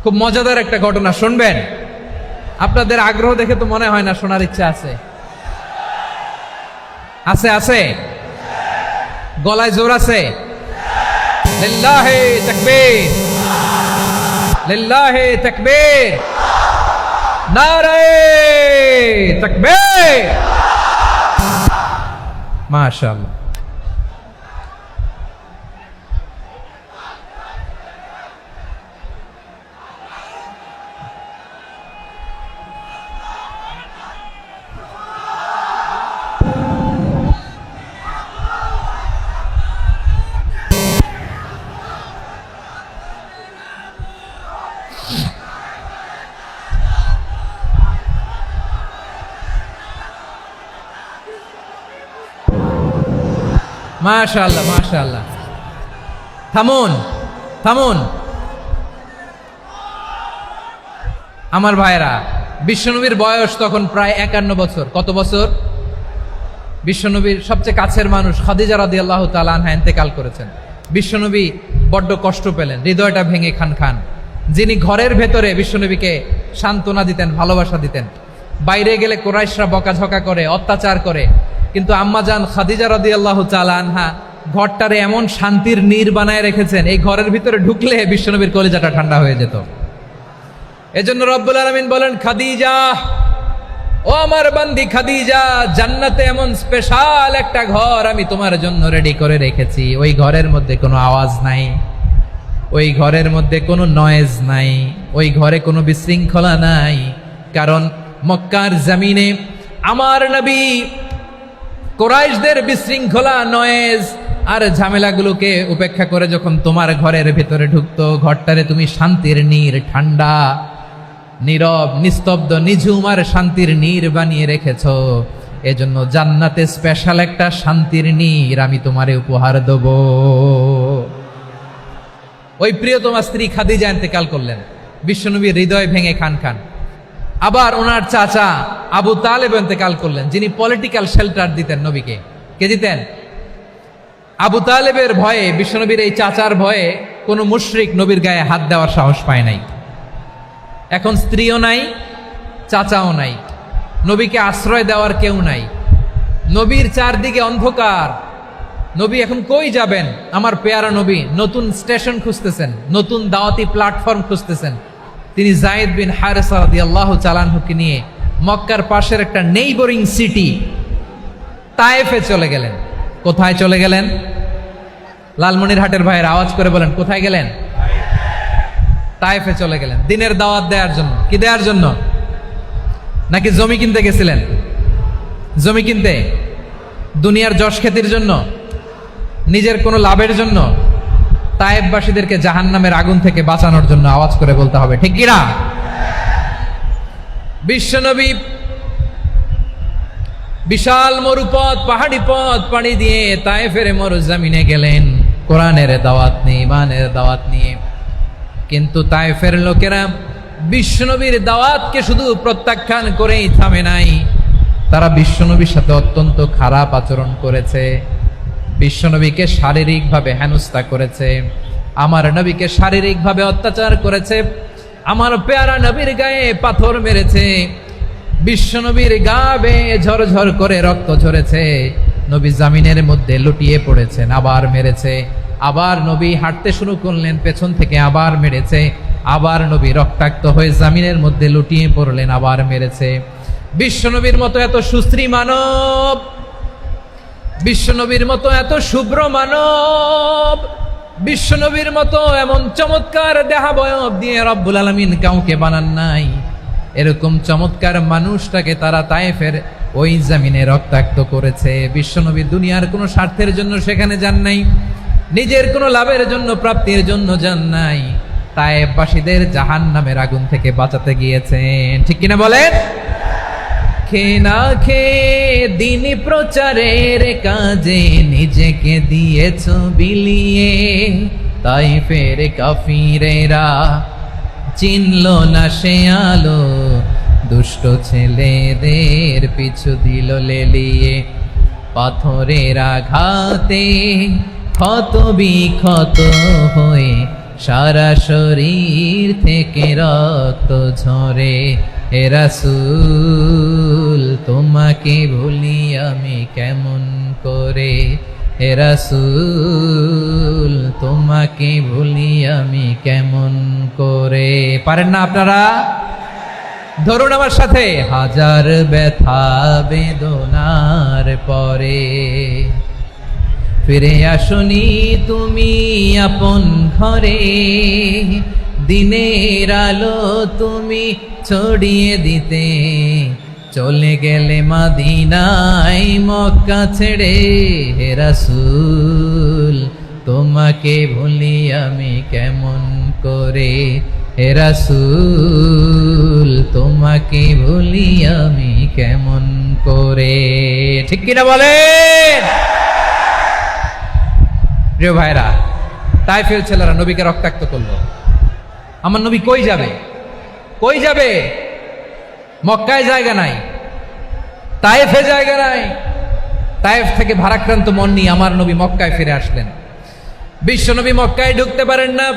খুব মজাদার একটা ঘটনা, শুনবেন? আপনাদের আগ্রহ দেখে তো মনে হয় না শোনার ইচ্ছা আছে। আছে আছে, গলায় জোর আছে। লিল্লাহি তাকবীর, লিল্লাহি তাকবীর, নারে তাকবীর। মাশাআল্লাহ। মাশাআল্লাহ মাশাআল্লাহ। থামুন থামুন আমার ভাইরা, বিশ্বনবীর বয়স তখন প্রায় 51 বছর। কত বছর? বিশ্বনবীর সবচেয়ে কাছের মানুষ খাদিজা রাদিয়াল্লাহু তাআলা আনহা ইন্তেকাল করেছেন। বিশ্বনবী বড্ড কষ্ট পেলেন, হৃদয়টা ভেঙে খান খান। যিনি ঘরের ভেতরে বিশ্বনবীকে সান্ত্বনা দিতেন, ভালোবাসা দিতেন, বাইরে গেলে কুরাইশরা বকাঝকা করে, অত্যাচার করে, কিন্তু আম্মাজান খাদিজা রাদিয়াল্লাহু তাআলা আনহা ঘরটারে এমন শান্তির নীড় বানায় রেখেছেন, এই ঘরের ভিতরে ঢুকলে বিশ্বনবীর কলিজাটা ঠান্ডা হয়ে যেত। এজন্য রব্বুল আলামিন বলেন, খাদিজা, ও আমার বান্দি খাদিজা, জান্নাতে এমন স্পেশাল একটা ঘর আমি তোমার জন্য রেডি করে রেখেছি। ওই ঘরের মধ্যে কোনো আওয়াজ নাই, ওই ঘরের মধ্যে কোনো নয়েজ নাই, ওই ঘরে কোনো বিশৃঙ্খলা নাই। কারণ মক্কার জমিনে আমার নবী কুরাইশদের বিশৃঙ্খলা, নয়েজ আর ঝামেলাগুলোকে উপেক্ষা করে যখন তোমার ঘরের ভেতরে ঢুকতো, ঘরটারে তুমি শান্তির নীড়, ঠান্ডা, নীরব, নিস্তব্ধ, নিঝুম আর শান্তির নীড় বানিয়ে রেখেছ। এজন্য জান্নাতে স্পেশাল একটা শান্তির নীড় আমি তোমারে উপহার দেব। ওই প্রিয়তমা স্ত্রী খাদিজা ইন্তেকাল করলেন, বিশ্বনবীর হৃদয় ভেঙে খান খান। আবার ওনার চাচা আবু তালেব ইন্তেকাল করলেন, যিনি পলিটিক্যাল শেল্টার দিতেন নবীকে। কে দিতেন? আবু তালেবের ভয়ে, বিশ্বনবীর এই চাচার ভয়ে কোনো মুশরিক নবীর গায়ে হাত দেওয়ার সাহস পায় নাই। এখন স্ত্রীও নাই, চাচাও নাই, নবীকে আশ্রয় দেওয়ার কেউ নাই। নবীর চারদিকে অন্ধকার। নবী এখন কই যাবেন? আমার পেয়ারা নবী নতুন স্টেশন খুঁজতেছেন, নতুন দাওয়াতি প্ল্যাটফর্ম খুঁজতেছেন। তিনি যায়েদ বিন হারেসা রাদিয়াল্লাহু তাআলা আনহুকে নিয়ে মক্কার পাশের একটা নেইবরিং সিটি তায়েফে চলে গেলেন। কোথায় চলে গেলেন? লালমনিরহাটের ভাইয়ের আওয়াজ করে বলেন, কোথায় গেলেন? তায়েফে চলে গেলেন দিনের দাওয়াত দেওয়ার জন্য। কি দেওয়ার জন্য? নাকি জমি কিনতে গেছিলেন? জমি কিনতে? দুনিয়ার যশ খ্যাতির জন্য? নিজের কোনো লাভের জন্য? তায়েফবাসীদেরকে জাহান্নামের আগুন থেকে বাঁচানোর জন্য। আওয়াজ করে বলতে হবে, ঠিক কিনা? বিশ্বনবী বিশাল মরুপথ, পাহাড়ি পথ পাড়ি দিয়ে তায়েফের মরুজমিনে গেলেন কোরআনের দাওয়াত নিয়ে, ইমানের দাওয়াত নিয়ে। কিন্তু তায়েফের লোকেরা বিশ্বনবীর দাওয়াতকে শুধু প্রত্যাখ্যান করেই থামে নাই, তারা বিশ্বনবীর সাথে অত্যন্ত খারাপ আচরণ করেছে। বিশ্বনবীকে শারীরিকভাবে হেনস্থা করেছে, আমার নবীকে শারীরিকভাবে অত্যাচার করেছে, আমার পেয়ারা নবীর গায়ে পাথর মেরেছে, বিশ্বনবীর গা বেয়ে ঝরঝর করে রক্ত ঝরেছে, নবী জামিনের মধ্যে লুটিয়ে পড়েছেন, আবার মেরেছে। আবার নবী হাঁটতে শুরু করলেন, পেছন থেকে আবার মেরেছে। আবার নবী রক্তাক্ত হয়ে জামিনের মধ্যে লুটিয়ে পড়লেন, আবার মেরেছে। বিশ্বনবীর মতো এত সুশ্রী মানব, বিশ্বনবীর মতো এত শুভ্র মানব, বিশ্বনবীর মতো এমন চমৎকার দেহাবয়ব দিয়ে রব্বুল আলামিন কাউকে বানান নাই। এরকম চমৎকার মানুষটাকে তারা তায়েফের ওই জমিনে রক্তাক্ত করেছে। বিশ্বনবী দুনিয়ার কোনো স্বার্থের জন্য সেখানে যান নাই, নিজের কোনো লাভের জন্য, প্রাপ্তির জন্য যান নাই, তায়েফবাসীদের জাহান্নামের আগুন থেকে বাঁচাতে গিয়েছেন। ঠিক কিনা বলেন? খেয়ে না খেয়ে দিন প্রচারের কাজে নিজেকে দিয়েছ বিলিয়ে, তায়েফের কাফিরেরা চিনল না সে আলো, দুষ্ট ছেলেদের পিছু দিল লেলিয়ে। পাথরের আঘাতে ক্ষত বিক্ষত হয়ে সারা শরীর থেকে রক্ত ঝরে। হে রাসূল তোমাকে ভুলি আমি কেমন করে, হে রাসূল তোমাকে ভুলি আমি কেমন করে। পারেন না আপনারা? ধরুন আমার সাথে। হাজার ব্যথা বেদনার পরে ফিরে আসনি তুমি আপন ঘরে, দিনের আলো তুমি ছড়িয়ে দিতে চলে গেলে মদিনায় মক্কা ছেড়ে। হে রাসূল তোমাকে ভুলি আমি কেমন করে, হে রাসূল তোমাকে ভুলি আমি কেমন করে। ঠিক কিনা বলেন? প্রিয় ভাইরা, তায়েফের ছেলেরা নবীকে রক্তাক্ত করলো। আমার নবী কই যাবে? কই যাবে? মক্কায় জায়গা নাই, তায়েফে জায়গা নাই। তায়েফ থেকে ভারাক্রান্ত মন নিয়ে আমার নবী মক্কায় ফিরে আসলেন। বিশ্ব নবী মক্কায় ঢুকতে পারেন না।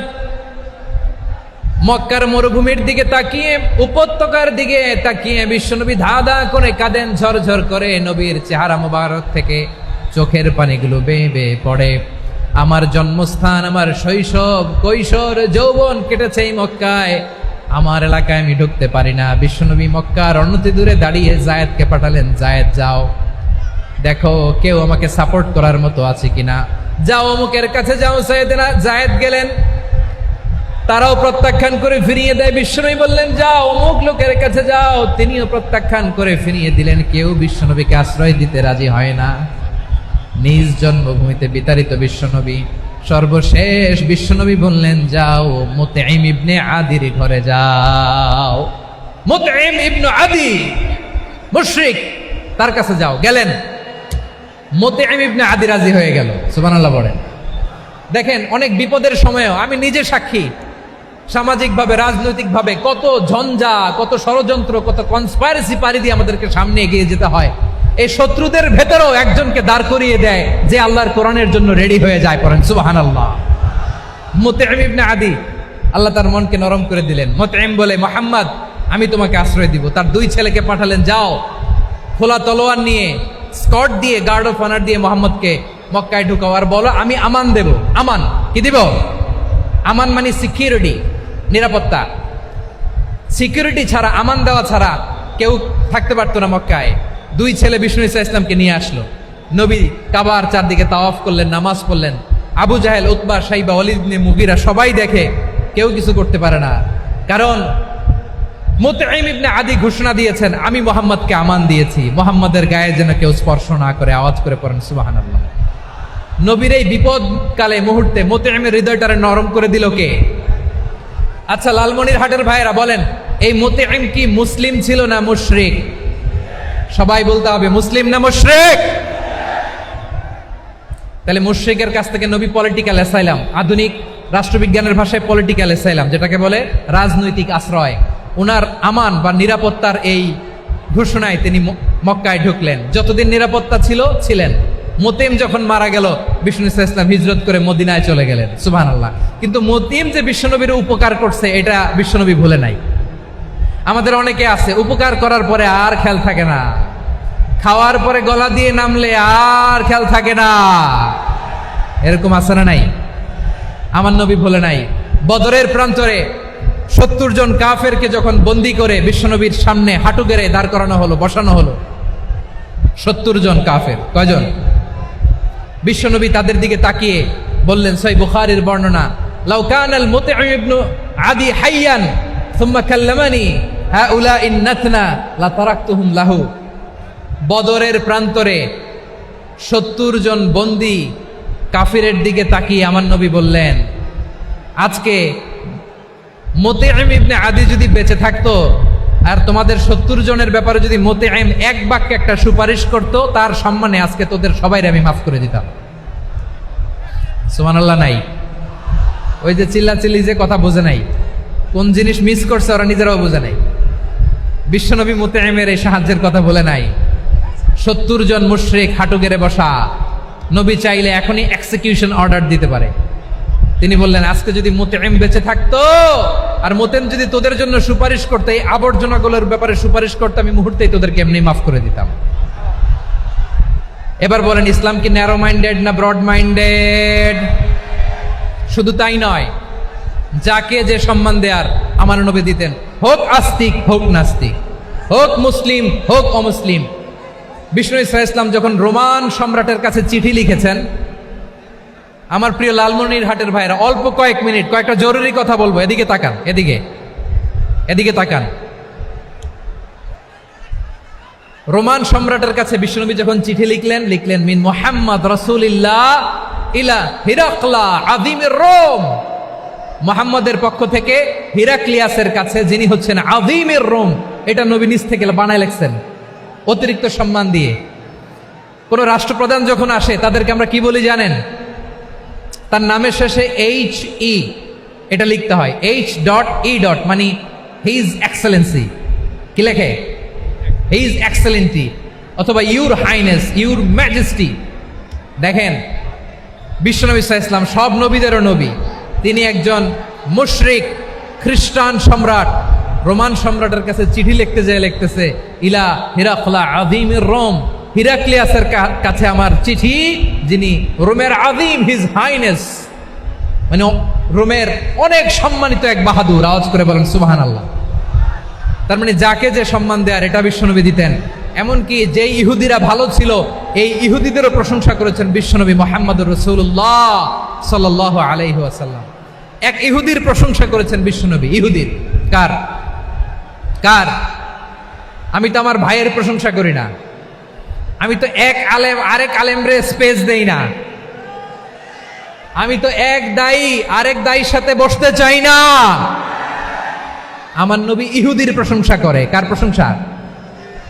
মক্কার মরুভূমির দিকে তাকিয়ে, উপত্যকার দিকে তাকিয়ে বিশ্বনবী ধা ধা করে কাঁদেন, ঝরঝর করে। নবীর চেহারা মোবারক থেকে চোখের পানিগুলো বেয়ে বেয়ে পড়ে। আমার জন্মস্থান, আমার শৈশব, কৈশোর, যৌবন কেটেছে এই মক্কায়। আমার এলাকায় আমি ঢুকতে পারি না। বিশ্বনবী মক্কার অনতি দূরে দাঁড়িয়ে জায়েদকে পাঠালেন, জায়েদ যাও, দেখো কেউ আমাকে সাপোর্ট করার মতো আছে কিনা, যাও অমুকের কাছে যাও। জায়েদ গেলেন, তারাও প্রত্যাখ্যান করে ফিরিয়ে দেয়। বিশ্বনবী বললেন যাও অমুক লোকের কাছে যাও, তিনিও প্রত্যাখ্যান করে ফিরিয়ে দিলেন। কেউ বিশ্বনবীকে আশ্রয় দিতে রাজি হয় না। নিজ জন্মভূমিতে বিতাড়িত বিশ্বনবী, সর্বশেষ বিশ্বনবী বললেন যাও মুতঈম ইবনে আদির ঘরে যাও। মুতঈম ইবনে আদি মুশরিক, তার কাছে যাও। গেলেন, মুতঈম ইবনে আদি রাজি হয়ে গেল। সুবহানাল্লাহ বলেন। দেখেন, অনেক বিপদের সময়ও আমি নিজে সাক্ষী, সামাজিকভাবে, রাজনৈতিকভাবে কত ঝঞ্ঝা, কত ষড়যন্ত্র, কত কনস্পাইরেসি পাড়ি দিয়ে আমাদেরকে সামনে এগিয়ে যেতে হয়। এই শত্রুদের ভেতরেও একজনকে দাঁড় করিয়ে দেয় যে আল্লাহর কোরআনের জন্য রেডি হয়ে যায়। পড়েন সুবহানাল্লাহ। মুতঈম ইবনে আদি, আল্লাহ তার মনকে নরম করে দিলেন। মুতঈম বলে, মুহাম্মদ আমি তোমাকে আশ্রয় দিব। তার দুই ছেলেকে পাঠালেন, যাও খোলা তলোয়ার নিয়ে, স্কট দিয়ে, গার্ড অফ অনার দিয়ে মুহাম্মদকে মক্কায় ঢুকাও, আর বলো আমি আমান দেব। আমান কি দিব? আমান মানে সিকিউরিটি, নিরাপত্তা। সিকিউরিটি ছাড়া, আমান দেওয়া ছাড়া কেউ থাকতে পারতো না মক্কায়। দুই ছেলে বিষ্ণু ইসা ইসলামকে নিয়ে আসলো। নবী কাবার চারদিকে তাওয়াফ করলেন, নামাজ পড়লেন। আবু জাহেল, উতবা, শাইবা, ওয়ালিদ ইবনে মুগীরা সবাই দেখে, কেউ কিছু করতে পারে না। কারণ মুতঈম ইবনে আদি ঘোষণা দিয়েছেন, আমি মুহাম্মদকে আমান দিয়েছি, মুহাম্মদের গায়ে যেন কেউ স্পর্শ না করে। আওয়াজ করে পড়েন সুবহানাল্লাহ। নবীর এই বিপদকালে মুহূর্তে মুতঈমের হৃদয়টারে নরম করে দিল কে? আচ্ছা, লালমনিরহাটের ভাইয়েরা বলেন, এই মুতঈম কি মুসলিম ছিল না মুশরিক? সবাই বলতে হবে, মুসলিম না মুশরিক? তাহলে মুশরিকের কাছ থেকে নবী পলিটিক্যাল অ্যাসাইলাম, আধুনিক রাষ্ট্রবিজ্ঞানের ভাষায় পলিটিক্যাল অ্যাসাইলাম, যেটাকে বলে রাজনৈতিক আশ্রয়, উনার আমান বা নিরাপত্তার এই ঘোষণায় তিনি মক্কায় ঢুকলেন। যতদিন নিরাপত্তা ছিল ছিলেন। মুতঈম যখন মারা গেল, বিষ্ণু ইসলাম হিজরত করে মদিনায় চলে গেলেন। সুবহানাল্লাহ। কিন্তু মুতঈম যে বিশ্বনবীর উপকার করছে, এটা বিশ্বনবী ভুলে নাই। আমাদের অনেকে আছে, উপকার করার পরে আর খেয়াল থাকে না, খাওয়ার পরে গলা দিয়ে নামলে আর খেয়াল থাকে না। এরকম আছে না নাই? আমার নবী ভুলে নাই। বদরের প্রান্তরে 70 জন কাফেরকে যখন বন্দী করে বিশ্বনবীর সামনে হাঁটু গেড়ে দাঁড় করানো হলো, বসানো হলো, 70 জন কাফের। কয়জন? বিশ্বনবী তাদের দিকে তাকিয়ে বললেন, সহিহ বুখারীর বর্ণনা, লাউ কানাল মুতঈম ইবনে আদি হাইয়ান সুম্মা কাল্লামানি হাউলাইন নাতনা লা তারাকতুহুম লাহু। বদরের প্রান্তরে 70 জন বন্দী কাফিরের দিকে তাকিয়ে আমার নবী বললেন, আজকে মুতঈম ইবনে আদি যদি বেঁচে থাকতো আর তোমাদের 70 জনের ব্যাপারে যদি মুতঈম এক বাক্যে একটা সুপারিশ করত, তার সম্মানে আজকে তোদের সবাই আমি মাফ করে দিতাম। সুবহানাল্লাহ নাই? ওই যে চিল্লাচিল্লি যে কথা বোঝে নাই, কোন জিনিস মিস করছে ওরা নিজেরাও বোঝে নাই। বিশ্বনবী মুতঈমের এই সাহায্যের কথা বলে নাই। 70 জন মুশরিক হাঁটু গেড়ে বসা, নবী চাইলে এখনই এক্সিকিউশন অর্ডার দিতে পারে। তিনি বললেন, আজকে যদি মুতঈম বেঁচে থাকতো আর মুতঈম যদি তোদের জন্য সুপারিশ করতে, এই আবর্জনাগুলোর ব্যাপারে সুপারিশ করতে, আমি মুহূর্তেই তোদেরকে এমনি মাফ করে দিতাম। এবার বলেন, ইসলাম কি ন্যারো মাইন্ডেড না ব্রড মাইন্ডেড? শুধু তাই নয়, যাকে যে সম্মান দেয়ার আমার নবী দিতেন, হোক আস্তিক হোক নাস্তিক, হোক মুসলিম হোক অমুসলিম। বিষ্ণু ইসলাম যখন রোমান সম্রাটের কাছে চিঠি লিখেছেন, আমার প্রিয় লালমনিরহাটের ভাইরা, অল্প কয়েক মিনিট কয়েকটা জরুরি কথা বলবো, এদিকে তাকান, এদিকে তাকান। রোমান সম্রাটের কাছে বিশ্বনবী যখন চিঠি লিখলেন মিন মুহাম্মদ রাসূলিল্লাহ ইলা হিরাকলা আযীমির রোম। মুহাম্মদের পক্ষ থেকে হিরাক্লিয়াসের কাছে, যিনি হচ্ছেন আযীমির রোম। এটা নবী নিজ থেকে বানায় লিখছেন, অতিরিক্ত সম্মান দিয়ে। কোন রাষ্ট্রপ্রধান যখন আসে তাদেরকে আমরা কি বলি জানেন? তার নামের শেষে HE এটা লিখতে হয়, H.E. মানে হিজ এক্সেলেন্সি। কি লেখে? হিজ এক্সেলেন্টি, অথবা ইউর হাইনেস, ইউর ম্যাজেস্টি। দেখেন, বিশ্বনবী সাল্লাল্লাহু আলাইহি ওয়াসাল্লাম সব নবীদেরও নবী। তিনি একজন মুশরিক খ্রিস্টান সম্রাট, রোমান সম্রাটের কাছে চিঠি লিখতে যেয়ে লিখতেছে, ইলা হিরাকলা আযীমির রোম, হিরাক্লিয়াসের কাছে আমার চিঠি, যিনি রোমের আযীম, হিজ হাইনেস, মানে রোমের অনেক সম্মানিত এক বাহাদুর। আওয়াজ করে বলেন সুবহানাল্লাহ। তার মানে যাকে যে সম্মান দেয়ার, এটা বিশ্বনবী দিতেন। এমনকি যে ইহুদিরা ভালো ছিল, এই ইহুদিদেরও প্রশংসা করেছেন বিশ্বনবী মুহাম্মদুর রাসূলুল্লাহ সাল্লাল্লাহু আলাইহি ওয়াসাল্লাম। এক ইহুদির প্রশংসা করেছেন বিশ্বনবী। ইহুদির কার? কার? আমি তো আমার ভাইয়ের প্রশংসা করি না, আমি তো এক আলেম আরেক আলেমরে স্পেস দেই না, আমি তো এক দায়ী আরেক দায়ীর সাথে বসতে চাই না। আমার নবী ইহুদির প্রশংসা করে। কার প্রশংসা?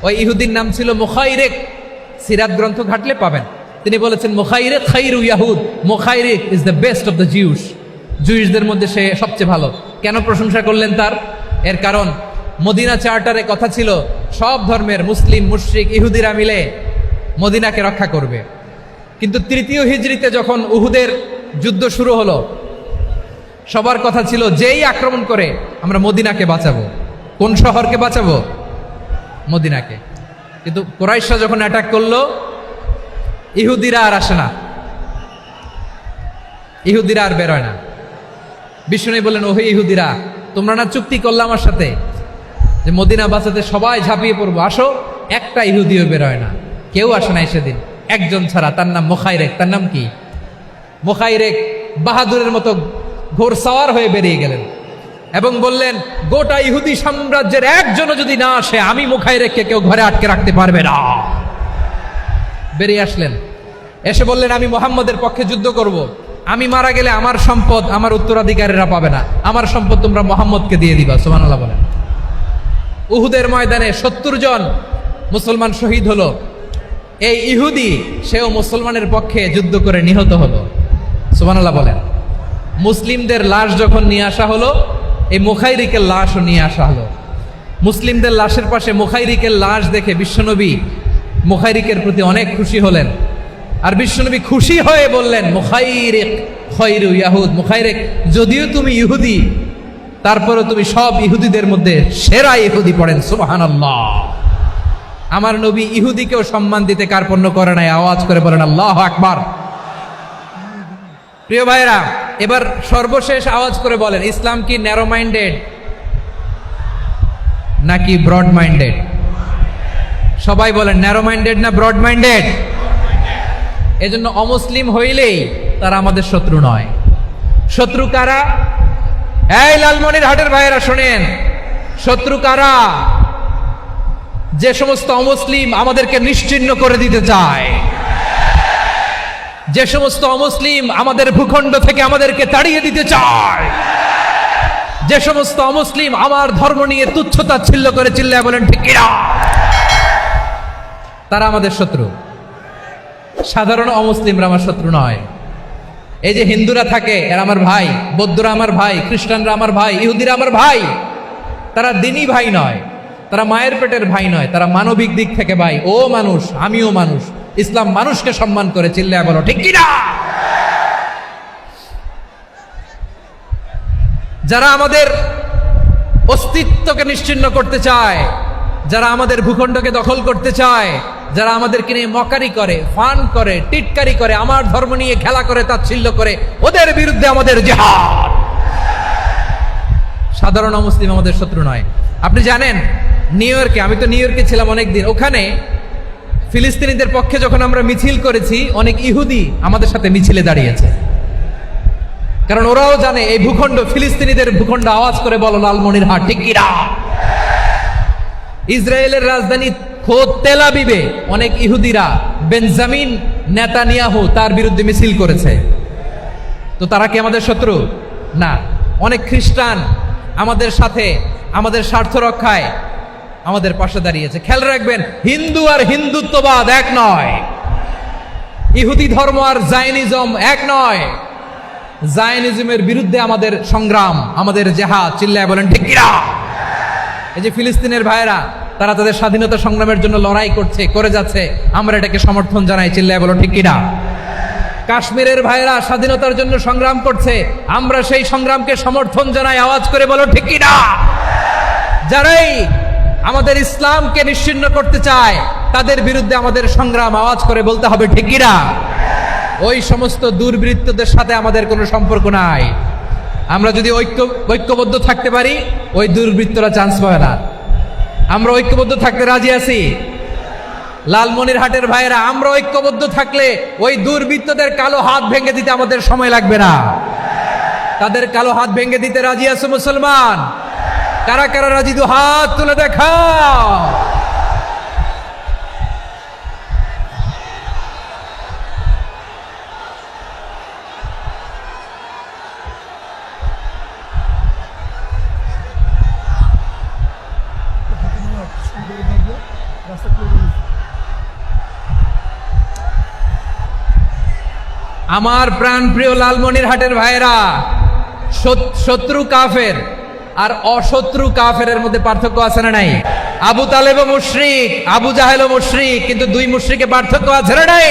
ওই ইহুদির নাম ছিল মুখাইরিক। সিরাত গ্রন্থ ঘাটলে পাবেন। তিনি বলেছেন, মুখাইরিক খাইরু ইয়াহুদ, Mukhayriq is the best of the Jews. জুইশদের মধ্যে সে সবচেয়ে ভালো। কেন প্রশংসা করলেন তার? এর কারণ মদিনা চার্টারে কথা ছিল সব ধর্মের মুসলিম, মুশরিক, ইহুদিরা মিলে মদিনাকে রক্ষা করবে। কিন্তু তৃতীয় হিজরিতে যখন উহুদের যুদ্ধ শুরু হলো, সবার কথা ছিল যেই আক্রমণ করে আমরা মদিনাকে বাঁচাবো। কোন শহরকে বাঁচাবো? মদিনাকে। কিন্তু কুরাইশরা যখন অ্যাটাক করলো, ইহুদিরা আর আসে না, ইহুদিরা আর বেরোয় না। বিষ্ণু বললেন, ওহে ইহুদিরা, তোমরা না চুক্তি করলে আমার সাথে যে মদিনা বাঁচাতে সবাই ঝাঁপিয়ে পড়বো, আসো। একটা ইহুদিও বেরোয় না, কেউ আসে নাই সেদিন, একজন ছাড়া। তার নাম মুখাইরেক। তার নাম কি? মুখাইরেক বাহাদুরের মতো ঘোড়সাওয়ার হয়ে বেরিয়ে গেলেন এবং বললেন, গোটা ইহুদি সাম্রাজ্যের একজনও যদি না আসে, আমি মুখাইরেককে কেউ ঘরে আটকে রাখতে পারবে না। বেরিয়ে আসলেন, এসে বললেন, আমি মুহাম্মদের পক্ষে যুদ্ধ করব। আমি মারা গেলে আমার সম্পদ আমার উত্তরাধিকারীরা পাবে না, আমার সম্পদ তোমরা মুহাম্মদকে দিয়ে দিবা। সুবহানাল্লাহ বলেন। উহুদের ময়দানে 70 জন মুসলমান শহীদ হলো। এই ইহুদি, সেও মুসলমানের পক্ষে যুদ্ধ করে নিহত হলো। সুবহানাল্লাহ বলেন। মুসলিমদের লাশ যখন নিয়ে আসা হলো, এই মুখাইরিকের লাশও নিয়ে আসা হলো। মুসলিমদের লাশের পাশে মুখাইরিকের লাশ দেখে বিশ্বনবী মুখাইরিকের প্রতি অনেক খুশি হলেন। আর বিশ্বনবী খুশি হয়ে বললেন, মুখাইরিক খায়রু ইয়াহুদ, মুখাইরিক যদিও তুমি ইহুদি, তারপরে তুমি সব ইহুদিদের মধ্যে সেরা ইহুদি। পড়েন সুবহানাল্লাহ। আমার নবী ইহুদিকেও সম্মান দিতে কার্পণ্য করে নাই। আওয়াজ করে বলেন আল্লাহু আকবার। প্রিয় ভাইরা, এবার সর্বশেষ আওয়াজ করে বলেন, ইসলাম কি ন্যারো মাইন্ডেড নাকি ব্রড মাইন্ডেড? সবাই বলেন, ন্যারো মাইন্ডেড না ব্রড মাইন্ডেড? এজন্য অমুসলিম হইলেই তারা আমাদের শত্রু নয়। শত্রু কারা? এই লালমনিরহাটের ভাইয়েরা শোনেন, শত্রু কারা? যে সমস্ত অমুসলিম আমাদেরকে নিশ্চিহ্ন করে দিতে চায়, যে সমস্ত অমুসলিম আমাদের ভূখণ্ড থেকে আমাদেরকে তাড়িয়ে দিতে চায়, যে সমস্ত অমুসলিম আমার ধর্ম নিয়ে তুচ্ছতাচ্ছিল্য করে চিল্লায় বলেন ঠিক কিনা, তারা আমাদের শত্রু। সাধারণ অমুসলিমরা আমার শত্রু নয়। এই যে হিন্দুরা থাকে, এরা আমার ভাই, বৌদ্ধরা আমার ভাই, খ্রিস্টানরা আমার ভাই, ইহুদিরা আমার ভাই। তারা দিনই ভাই নয়, তারা মায়ের পেটের ভাই নয়, তারা মানবিক দিক থেকে ভাই। ও মানুষ, আমিও মানুষ। ইসলাম মানুষকে সম্মান করে, চিল্লায় বলো ঠিক কিনা। যারা আমাদের অস্তিত্বকে নিশ্চিহ্ন করতে চায়, যারা আমাদের ভূখণ্ডকে দখল করতে চায়, যারা আমাদেরকে নিয়ে মকারি করে, ফান করে, টিটকারি করে, আমার ধর্ম নিয়ে খেলা করে, তাচ্ছিল্য করে, ওদের বিরুদ্ধে আমাদের জিহাদ। সাধারণ মুসলিম আমাদের শত্রু নয়। আপনি জানেন, নিউ ইয়র্কে, আমি তো নিউ ইয়র্কে ছিলাম অনেকদিন, ওখানে ফিলিস্তিনিদের পক্ষে যখন আমরা মিছিল করেছি, অনেক ইহুদি আমাদের সাথে মিছিলে দাঁড়িয়েছে। কারণ ওরাও জানে এই ভূখণ্ড ফিলিস্তিনিদের ভূখণ্ড। আওয়াজ করে বলো লালমনিরহাট ঠিক কিনা। ইসরায়েলের রাজধানী খোদ তেল আবিবে অনেক ইহুদিরা বেঞ্জামিন নেতানিয়াহু তার বিরুদ্ধে মিছিল করেছে। তো তারা কি আমাদের শত্রু? না। অনেক খ্রিস্টান আমাদের সাথে, আমাদের স্বার্থ রক্ষায় আমাদের পাশে দাঁড়িয়েছে। খেয়াল রাখবেন, হিন্দু আর হিন্দুত্ববাদ এক নয়, ইহুদি ধর্ম আর জায়নিজম এক নয়। জায়নিজমের বিরুদ্ধে আমাদের সংগ্রাম, আমাদের জেহাদ, চিল্লায় বলেন ঠিক কিনা? এই যে ফিলিস্তিনের ভাইয়েরা, তারা তাদের স্বাধীনতা সংগ্রামের জন্য লড়াই করছে, করে যাচ্ছে, আমরা এটাকে সমর্থন জানাই, চিল্লায় বলো ঠিক কিনা? কাশ্মীরের ভাইয়েরা স্বাধীনতার জন্য সংগ্রাম করছে, আমরা সেই সংগ্রামকে সমর্থন জানাই, আওয়াজ করে বলো ঠিক কিনা? যারাই আমাদের ইসলামকে নিশ্চিহ্ন করতে চায় তাদের বিরুদ্ধে আমাদের সংগ্রাম, আওয়াজ করে বলতে হবে ঠিক কিনা? ওই সমস্ত দুর্বৃত্তদের সাথে আমাদের কোনো সম্পর্ক নাই। আমরা যদি ঐক্যবদ্ধ থাকতে পারি, ওই দুর্বৃত্তরা চান্স পাবে না। আমরা ঐক্যবদ্ধ থাকতে রাজি আছি। লালমনিরহাটের ভাইয়েরা, আমরা ঐক্যবদ্ধ থাকলে ওই দুর্বৃত্তদের কালো হাত ভেঙে দিতে আমাদের সময় লাগবে না। তাদের কালো হাত ভেঙে দিতে রাজি আছে মুসলমান? কারা কারা রাজি? দু হাত তুলে দেখাও। আমার প্রাণ প্রিয় লালমনিরহাটের ভাইয়েরা, শত্রু কাফের আর অশত্রু কাফেরের মধ্যে পার্থক্য আছে না নাই? আবু তালেবও মুশরিক, আবু জাহেলও মুশরিক, কিন্তু দুই মুশরিকে পার্থক্য আছে না নাই?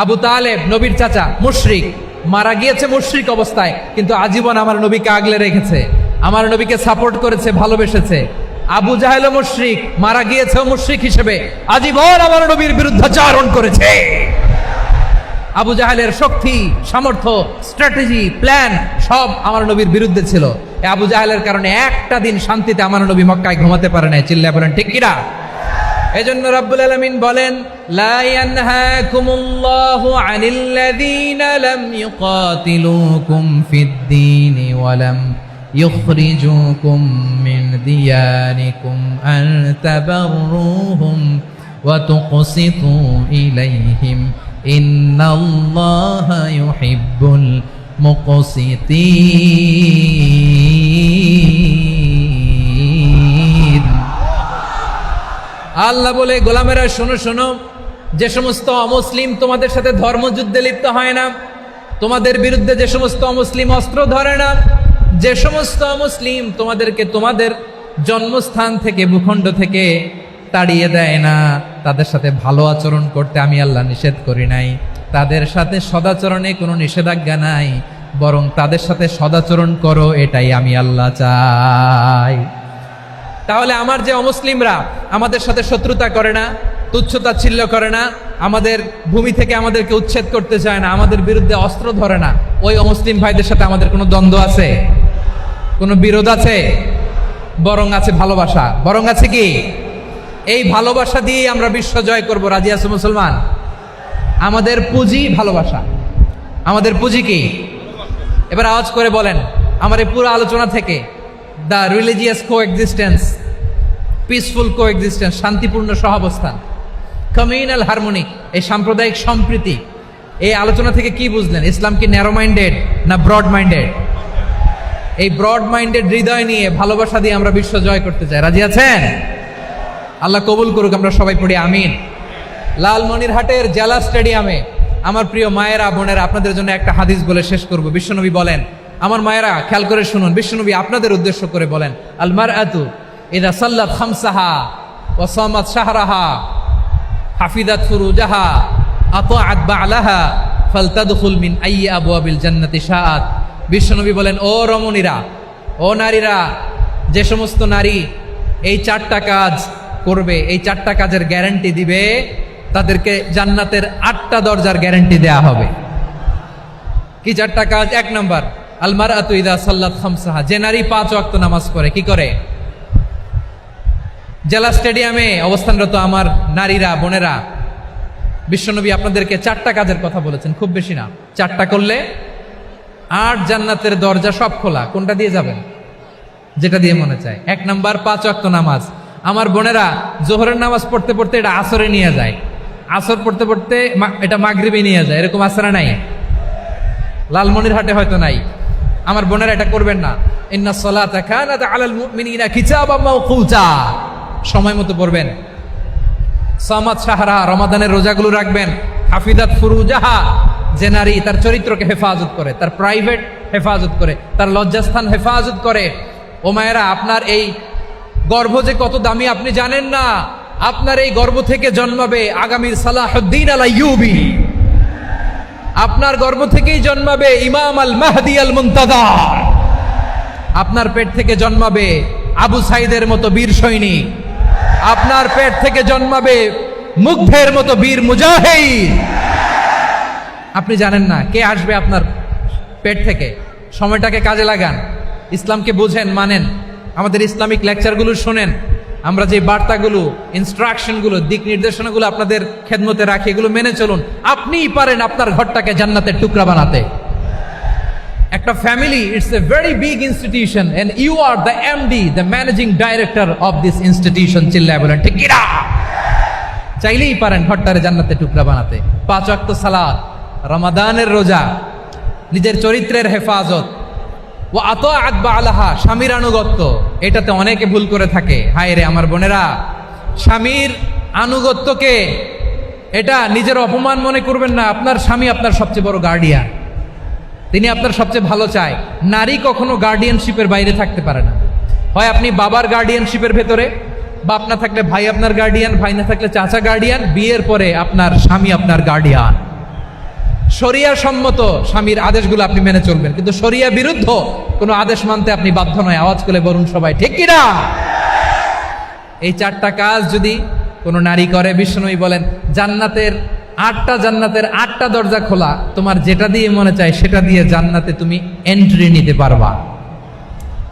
আবু তালেব নবীর চাচা, মুশরিক, মারা গিয়েছে মুশরিক অবস্থায়, কিন্তু আজীবন আমার নবীকে আগলে রেখেছে, আমার নবীকে সাপোর্ট করেছে, ভালোবেসেছে। আবু জাহেলও মুশরিক, মারা গিয়েছে মুশরিক হিসেবে, আজীবন আমার নবীর বিরুদ্ধাচরণ করেছে। আবু জাহেলের শক্তি, সামর্থ্য, স্ট্র্যাটেজি, প্ল্যান সব আমার নবীর বিরুদ্ধে ছিল। আবু জাহেলের কারণে একটা দিন শান্তিতে আমার নবী মক্কায় ঘুমাতে পারে নাই, চিল্লায় বলেন ঠিক কিনা? এজন্য রাব্বুল আলামিন বলেন, লা ইয়ানহাকুমুল্লাহু আনিল্লাযীনা লাম ইউকাতিলুকুম ফিদ-দীন ওয়া লাম ইখরিজুকুম মিন দিয়ারিকুম আন তাবাররুহুম ওয়া তুকসিতু ইলাইহিম ইন্নাল্লাহা ইউহিব্বুল মুকসিতিন। আল্লাহ বলে, গোলামেরা শোনো শোনো, যে সমস্ত অমুসলিম তোমাদের সাথে ধর্মযুদ্ধে লিপ্ত হয় না, তোমাদের বিরুদ্ধে যে সমস্ত অমুসলিম অস্ত্র ধরে না, যে সমস্ত অমুসলিম তোমাদেরকে তোমাদের জন্মস্থান থেকে, ভূখণ্ড থেকে তাড়িয়ে দেয় না, তাদের সাথে ভালো আচরণ করতে আমি আল্লাহ নিষেধ করি নাই। তাদের সাথে সদাচরণে কোনো নিষেধাজ্ঞা নাই, বরং তাদের সাথে সদাচরণ করো, এটাই আমি আল্লাহ চাই। তাহলে আমার যে অমুসলিমরা আমাদের সাথে শত্রুতা করে না, তুচ্ছতাচ্ছিল্য করে না, আমাদের ভূমি থেকে আমাদেরকে উচ্ছেদ করতে চায় না, আমাদের বিরুদ্ধে অস্ত্র ধরে না, ওই অমুসলিম ভাইদের সাথে আমাদের কোনো দ্বন্দ্ব আছে? কোনো বিরোধ আছে? বরং আছে ভালোবাসা। বরং আছে কি? এই ভালোবাসা দিয়ে আমরা বিশ্ব জয় করব। রাজি আছে মুসলমান? আমাদের পুঁজি ভালোবাসা। আমাদের পুঁজি কি? এবার আওয়াজ করে বলেন, আমার এই পুরো আলোচনা থেকে the religious coexistence, peaceful coexistence, শান্তিপূর্ণ সহাবস্থান, কমিউনাল হারমোনি, এই সাম্প্রদায়িক সম্প্রীতি, এই আলোচনা থেকে কি বুঝলেন? ইসলাম কি ন্যারো মাইন্ডেড না ব্রড মাইন্ডেড? এই ব্রড মাইন্ডেড হৃদয় নিয়ে, ভালোবাসা দিয়ে আমরা বিশ্ব জয় করতে চাই। রাজি আছেন? আল্লাহ কবুল করুক, আমরা সবাই পড়ি আমিন। লালমনিরহাটের জেলা স্টেডিয়ামে আমার প্রিয় মায়েরা, বোনেরা, আপনাদের জন্য একটা হাদিস বলে শেষ করব। বিশ্বনবী বলেন, আমার মায়েরা খেয়াল করে শুনুন, বিশ্বনবী আপনাদের উদ্দেশ্য করে বলেন, আল মারআতু ইযা সাল্লাত খামসাহা ওয়া সামাত শাহরাহা হাফিজাত ফুরুজাহা আতাআত বা'লাহা ফালতাদখুল মিন আইয়ি আবওয়াবিল জান্নাতি শাআত। বিশ্বনবী বলেন, ও রমণীরা, ও নারীরা, যে সমস্ত নারী এই চারটা কাজ করবে, এই চারটা কাজের গ্যারান্টি দিবে, তাদেরকে জান্নাতের 8টা দরজার গ্যারান্টি দেয়া হবে। কি চারটা কাজ? 1 নম্বর, আল মারআতু ইযা সাল্লাত খামসাহা, যে নারী 5 ওয়াক্ত নামাজ পড়ে। কি করে? জেলা স্টেডিয়ামে অবস্থানরত আমার নারীরা, বোনেরা, বিশ্বনবী আপনাদেরকে 4টা কাজের কথা বলেছেন, খুব বেশি না। 4টা করলে 8 জান্নাতের দরজা সব খোলা। কোনটা দিয়ে যাবেন? যেটা দিয়ে মনে চায়। 1 নাম্বার 5 ওয়াক্ত নামাজ। আমার বোনেরা জোহরের নামাজ পড়তে পড়তে এটা আসরে নিয়ে যায়, আসর পড়তে পড়তে এটা মাগরিবে নিয়ে যায়, এরকম আছে না নাই? লালমনিরহাটে হয়তো নাই। আমার বোনেরা এটা করবেন না। ইন্নাস সালাতা কানাত আলাল মুমিনিনা কিতাবাম মাওকুতা, সময় মতো পড়বেন। সামাত শাহরা, রমাদানের রোজাগুলো রাখবেন। হাফিজাত ফুরুজাহা, যে নারী তার চরিত্রকে হেফাজত করে, তার প্রাইভেট হেফাজত করে, তার লজ্জাস্থান হেফাজত করে। ও মায়েরা, আপনার এই গর্ভ যে কত দামি আপনি জানেন না। আপনার এই গর্ভ থেকে জন্মাবে আগামীর সালাহুদ্দিন আল আইয়ুবী। আপনার গর্ভ থেকেই জন্মাবে ইমাম আল মাহদি আল মুনতাজার। আপনার পেট থেকে জন্মাবে আবু সাইদের মতো বীর সৈনিক। আপনার পেট থেকে জন্মাবে মুগ্ধের মতো বীর মুজাহিদ। আপনি জানেন না কে আসবে আপনার পেট থেকে। সময়টাকে কাজে লাগান, ইসলামকে বুঝেন, মানেন, আমাদের ইসলামিক লেকচারগুলো শোনেন। আমরা যে বার্তাগুলো, ইনস্ট্রাকশনগুলো, দিক নির্দেশনাগুলো আপনাদের খেদমতে রাখি, এগুলো মেনে চলুন। আপনিই পারেন আপনার ঘরটাকে জান্নাতের টুকরা বানাতে। একটা family, it's a very big institution and you are the MD, the managing director of this institution. চিল্লায় বলেন ঠিক কিনা? চাইলেই পারেন ঘরটারে জান্নাতের টুকরা বানাতে। 5 ওয়াক্ত সালাত, রমাদানের রোজা, নিজের চরিত্রের হেফাজত, ও আতাআত বালাহা, স্বামীর আনুগত্য। এটাতে অনেকে ভুল করে থাকে। হায় রে আমার বোনেরা, স্বামীর আনুগত্যকে এটা নিজের অপমান মনে করবেন না। আপনার স্বামী আপনার সবচেয়ে বড় গার্ডিয়ান, তিনি আপনার সবচেয়ে ভালো চায়। নারী কখনো গার্ডিয়ানশিপের বাইরে থাকতে পারে না। হয় আপনি বাবার গার্ডিয়ানশিপের ভেতরে, বাপ না থাকলে ভাই আপনার গার্ডিয়ান, ভাই না থাকলে চাচা গার্ডিয়ান, বিয়ের পরে আপনার স্বামী আপনার গার্ডিয়ান। শরিয়া সম্মত স্বামীর আদেশগুলো আপনি মেনে চলবেন, কিন্তু শরিয়া বিরুদ্ধ কোনো আদেশ মানতে আপনি বাধ্য নয়। আওয়াজ করে বলুন সবাই ঠিক কিনা? এই 4টা কাজ যদি কোনো নারী করে, বিষ্ণুই বলেন জান্নাতের 8টা দরজা খোলা, তোমার যেটা দিয়ে মনে চায় সেটা দিয়ে জান্নাতে তুমি এন্ট্রি নিতে পারবা।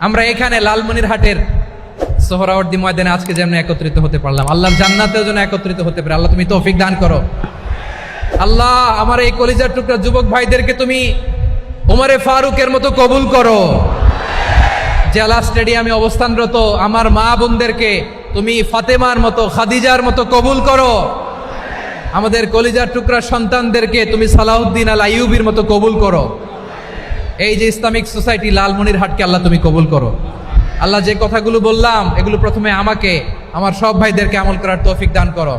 আমরা এখানে লালমনিরহাটের সোহরাওয়ার্দী ময়দানে আজকে যেমন একত্রিত হতে পারলাম, আল্লাহর জান্নাতেও যেন একত্রিত হতে পারে। আল্লাহ তুমি তৌফিক দান করো। আল্লাহ আমার এই কলিজার টুকরা যুবক ভাইদেরকে তুমি ওমরে ফারুকের মতো কবুল করো। জেলা স্টেডিয়ামে অবস্থানরত আমার মা বোনদেরকে তুমি ফাতেমার মতো, খাদিজার মতো কবুল করো। আমাদের কলিজার টুকরা সন্তানদেরকে তুমি সালাউদ্দিন আল আইয়ুবীর মতো কবুল করো। এই যে ইসলামিক সোসাইটি লালমনিরহাটকে আল্লাহ তুমি কবুল করো। আল্লাহ যে কথাগুলো বললাম এগুলো প্রথমে আমাকে, আমার সব ভাইদেরকে আমল করার তৌফিক দান করো।